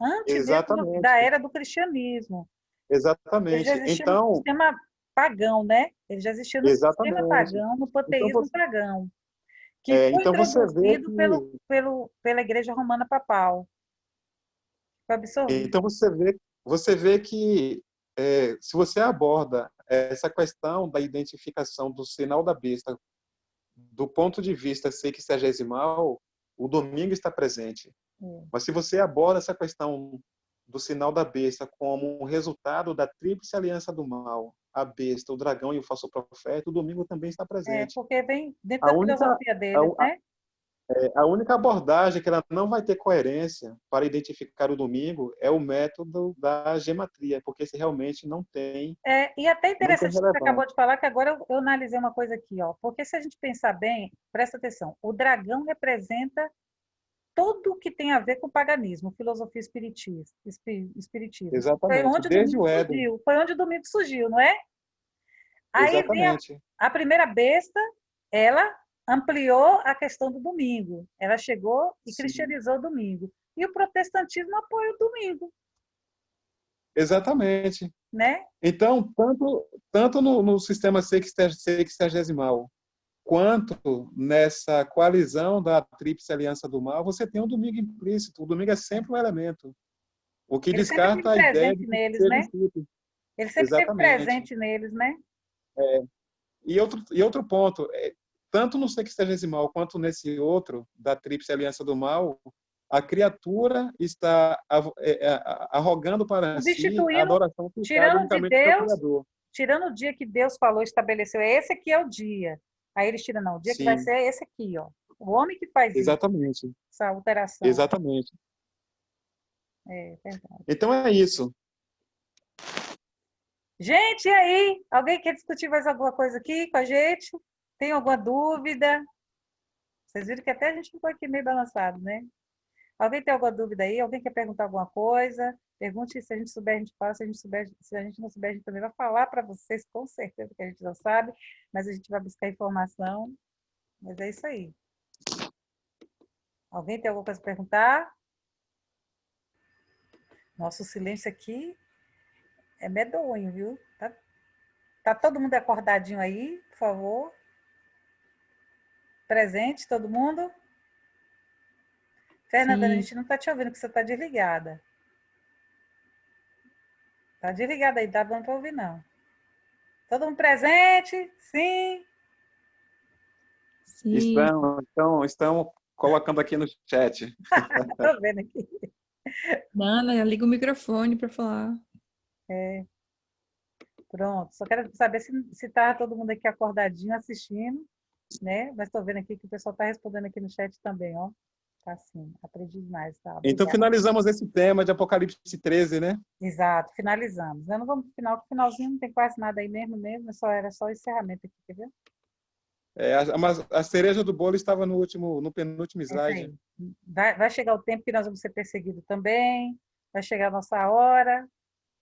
Speaker 1: antes mesmo da
Speaker 3: Exatamente,
Speaker 1: era do cristianismo. Ele já
Speaker 3: exatamente.
Speaker 1: existia no
Speaker 3: Então,
Speaker 1: sistema pagão, né? Ele já existia no sistema
Speaker 3: exatamente.
Speaker 1: pagão, no
Speaker 3: Então
Speaker 1: panteísmo
Speaker 3: você,
Speaker 1: pagão, que foi
Speaker 3: então você vê
Speaker 1: introduzido
Speaker 3: que
Speaker 1: pela Igreja Romana Papal, foi absorvido.
Speaker 3: Então você vê que se você aborda essa questão da identificação do sinal da besta do ponto de vista sexagesimal, o domingo está presente.
Speaker 1: É.
Speaker 3: Mas se você aborda essa questão do sinal da besta como um resultado da tríplice aliança do mal, a besta, o dragão e o falso profeta, o domingo também está presente.
Speaker 1: Porque vem dentro
Speaker 3: A
Speaker 1: da
Speaker 3: única,
Speaker 1: filosofia deles, né?
Speaker 3: a única abordagem que ela não vai ter coerência para identificar o domingo é o método da gematria, porque esse realmente
Speaker 1: E até
Speaker 3: não tem
Speaker 1: interessante que você acabou
Speaker 3: relevância.
Speaker 1: de falar, que agora eu analisei uma coisa aqui, ó. Porque se a gente pensar bem, presta atenção, o dragão representa tudo que tem a ver com o paganismo, filosofia espiritismo. Foi
Speaker 3: Exatamente,
Speaker 1: onde o
Speaker 3: desde
Speaker 1: domingo
Speaker 3: o Éden.
Speaker 1: surgiu, foi onde o domingo surgiu, não é? Aí vem
Speaker 3: Exatamente,
Speaker 1: a primeira besta, ela ampliou a questão do domingo. Ela chegou e
Speaker 3: sim,
Speaker 1: cristianizou o domingo. E o protestantismo apoia o domingo,
Speaker 3: exatamente.
Speaker 1: né?
Speaker 3: Então, tanto no sistema sexagesimal, quanto nessa coalizão da tríplice aliança do mal, você tem um domingo implícito. O domingo é sempre um elemento, o que
Speaker 1: Ele sempre teve
Speaker 3: descarta a ideia
Speaker 1: presente
Speaker 3: de que
Speaker 1: neles,
Speaker 3: seja um
Speaker 1: né?
Speaker 3: ciclo.
Speaker 1: Ele sempre teve
Speaker 3: Exatamente.
Speaker 1: presente neles, né?
Speaker 3: E outro ponto, tanto no sexagesimal quanto nesse outro, da tríplice aliança do mal, a criatura está arrogando para si a
Speaker 1: Substituindo,
Speaker 3: adoração que cabe
Speaker 1: tirando de
Speaker 3: unicamente ao seu
Speaker 1: Deus,
Speaker 3: Criador.
Speaker 1: tirando o dia que Deus falou, estabeleceu, esse aqui é o dia. Aí eles tiram, não, o dia que vai
Speaker 3: Sim,
Speaker 1: ser é esse aqui, ó. O homem que faz isso,
Speaker 3: exatamente.
Speaker 1: essa alteração.
Speaker 3: Exatamente.
Speaker 1: É verdade.
Speaker 3: Então é isso.
Speaker 1: Gente, e aí? Alguém quer discutir mais alguma coisa aqui com a gente? Tem alguma dúvida? Vocês viram que até a gente ficou aqui meio balançado, né? Alguém tem alguma dúvida aí? Alguém quer perguntar alguma coisa? Pergunte, se a gente souber, a gente fala. Se a gente souber, se a gente não souber, a gente também vai falar para vocês, com certeza, que a gente não sabe, mas a gente vai buscar informação. Mas é isso aí. Alguém tem alguma coisa para perguntar? Nosso silêncio aqui é medonho, viu? Tá todo mundo acordadinho aí, por favor? Presente, todo mundo? Fernanda, a
Speaker 2: Sim.
Speaker 1: gente não está te ouvindo, porque você está desligada. Está desligada aí, não tá bom para ouvir, não. Todo mundo presente? Sim.
Speaker 2: Sim.
Speaker 3: Estão colocando aqui no chat.
Speaker 1: Estou vendo aqui.
Speaker 2: Nana, liga o microfone para falar.
Speaker 1: Pronto. Só quero saber se está todo mundo aqui acordadinho assistindo, né? Mas estou vendo aqui que o pessoal está respondendo aqui no chat também, ó. Tá sim. Aprendi demais, tá?
Speaker 3: Então,
Speaker 1: Obrigada.
Speaker 3: finalizamos esse tema de Apocalipse 13, né?
Speaker 1: Exato, finalizamos. Eu não vamos pro final, porque o finalzinho não tem quase nada aí mesmo, era só o encerramento aqui, quer ver?
Speaker 3: Mas a cereja do bolo estava no penúltimo
Speaker 1: É isso
Speaker 3: slide.
Speaker 1: aí. Vai chegar o tempo que nós vamos ser perseguidos também, vai chegar a nossa hora,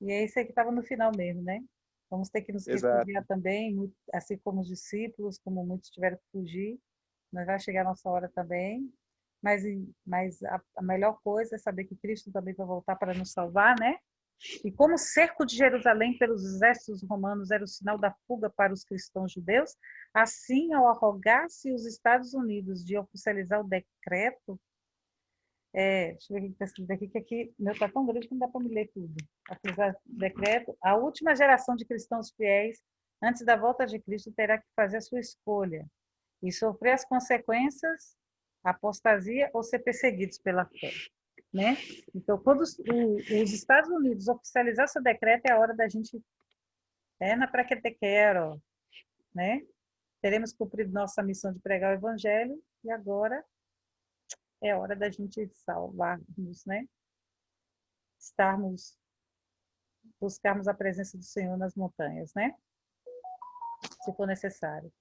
Speaker 1: e é isso aí que estava no final mesmo, né? Vamos ter que nos
Speaker 3: Exato.
Speaker 1: refugiar também, assim como os discípulos, como muitos tiveram que fugir, mas vai chegar a nossa hora também. Mas a melhor coisa é saber que Cristo também vai voltar para nos salvar, né? E como o cerco de Jerusalém pelos exércitos romanos era o sinal da fuga para os cristãos judeus, assim, ao arrogar-se os Estados Unidos de oficializar o decreto, deixa eu ver o que está escrito aqui, que aqui meu está tão grande que não dá para me ler tudo. Apesar do decreto, a última geração de cristãos fiéis, antes da volta de Cristo, terá que fazer a sua escolha e sofrer as consequências, apostasia ou ser perseguidos pela fé. Né? Então, quando os Estados Unidos oficializar seu decreto, é a hora da gente na para que te quero, né? Teremos cumprido nossa missão de pregar o evangelho e agora é hora da gente salvarmos, né? Buscarmos a presença do Senhor nas montanhas, né? Se for necessário.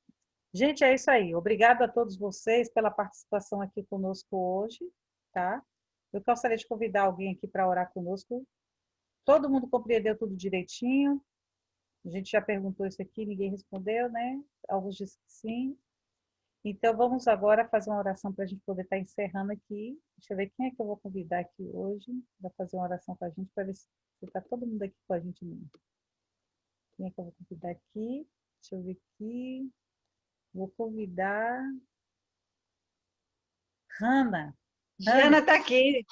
Speaker 1: Gente, é isso aí. Obrigado a todos vocês pela participação aqui conosco hoje, tá? Eu gostaria de convidar alguém aqui para orar conosco. Todo mundo compreendeu tudo direitinho? A gente já perguntou isso aqui, ninguém respondeu, né? Alguns disseram que sim. Então, vamos agora fazer uma oração para a gente poder estar encerrando aqui. Deixa eu ver quem é que eu vou convidar aqui hoje para fazer uma oração com a gente, para ver se está todo mundo aqui com a gente mesmo. Quem é que eu vou convidar aqui? Deixa eu ver aqui. Vou convidar Hanna.
Speaker 4: Jana está aqui.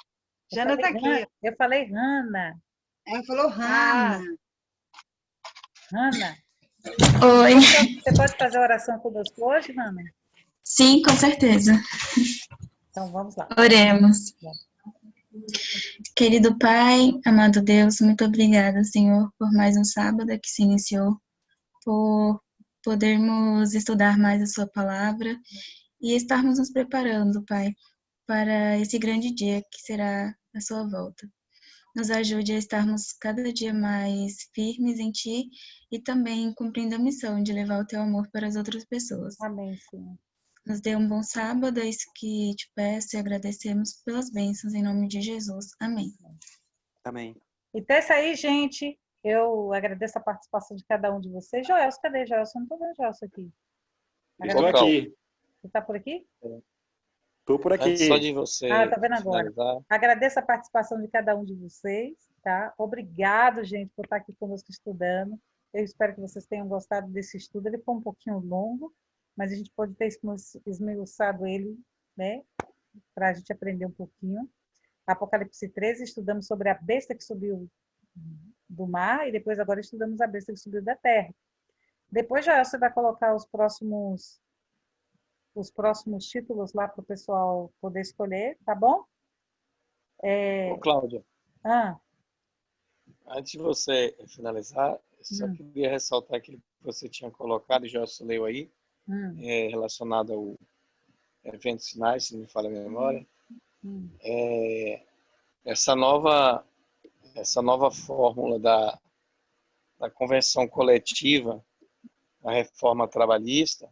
Speaker 4: Jana está aqui.
Speaker 1: Eu falei Hanna.
Speaker 4: Ela falou Hanna.
Speaker 1: Hanna.
Speaker 8: Oi.
Speaker 1: Você pode fazer a oração conosco hoje, Hanna?
Speaker 8: Sim, com certeza.
Speaker 1: Então, vamos lá.
Speaker 8: Oremos. Querido Pai, amado Deus, muito obrigada, Senhor, por mais um sábado que se iniciou, por podermos estudar mais a Sua palavra e estarmos nos preparando, Pai, para esse grande dia que será a Sua volta. Nos ajude a estarmos cada dia mais firmes em Ti e também cumprindo a missão de levar o Teu amor para as outras pessoas.
Speaker 1: Amém, Senhor.
Speaker 8: Nos dê um bom sábado, é isso que te peço e agradecemos pelas bênçãos em nome de Jesus. Amém.
Speaker 3: Amém.
Speaker 1: Então é isso aí, gente. Eu agradeço a participação de cada um de vocês. Joelson, cadê Joelson? Não estou vendo Joelson aqui.
Speaker 3: Estou aqui.
Speaker 1: Você está por aqui?
Speaker 3: Estou por aqui.
Speaker 7: Antes só de você
Speaker 1: tá vendo agora.
Speaker 7: finalizar.
Speaker 1: Agradeço a participação de cada um de vocês, tá? Obrigado, gente, por estar aqui conosco estudando. Eu espero que vocês tenham gostado desse estudo. Ele foi um pouquinho longo, mas a gente pode ter esmiuçado ele, né? Para a gente aprender um pouquinho. Apocalipse 13, estudamos sobre a besta que subiu do mar e depois agora estudamos a besta que subiu da terra. Depois já você vai colocar os próximos títulos lá para o pessoal poder escolher, tá bom?
Speaker 7: Ô, Cláudia,
Speaker 1: Ah,
Speaker 7: antes de você finalizar, eu só queria ressaltar aquilo que você tinha colocado, e já leu aí, relacionado ao evento sinais, se não me falha a memória. Essa nova fórmula da convenção coletiva, da reforma trabalhista,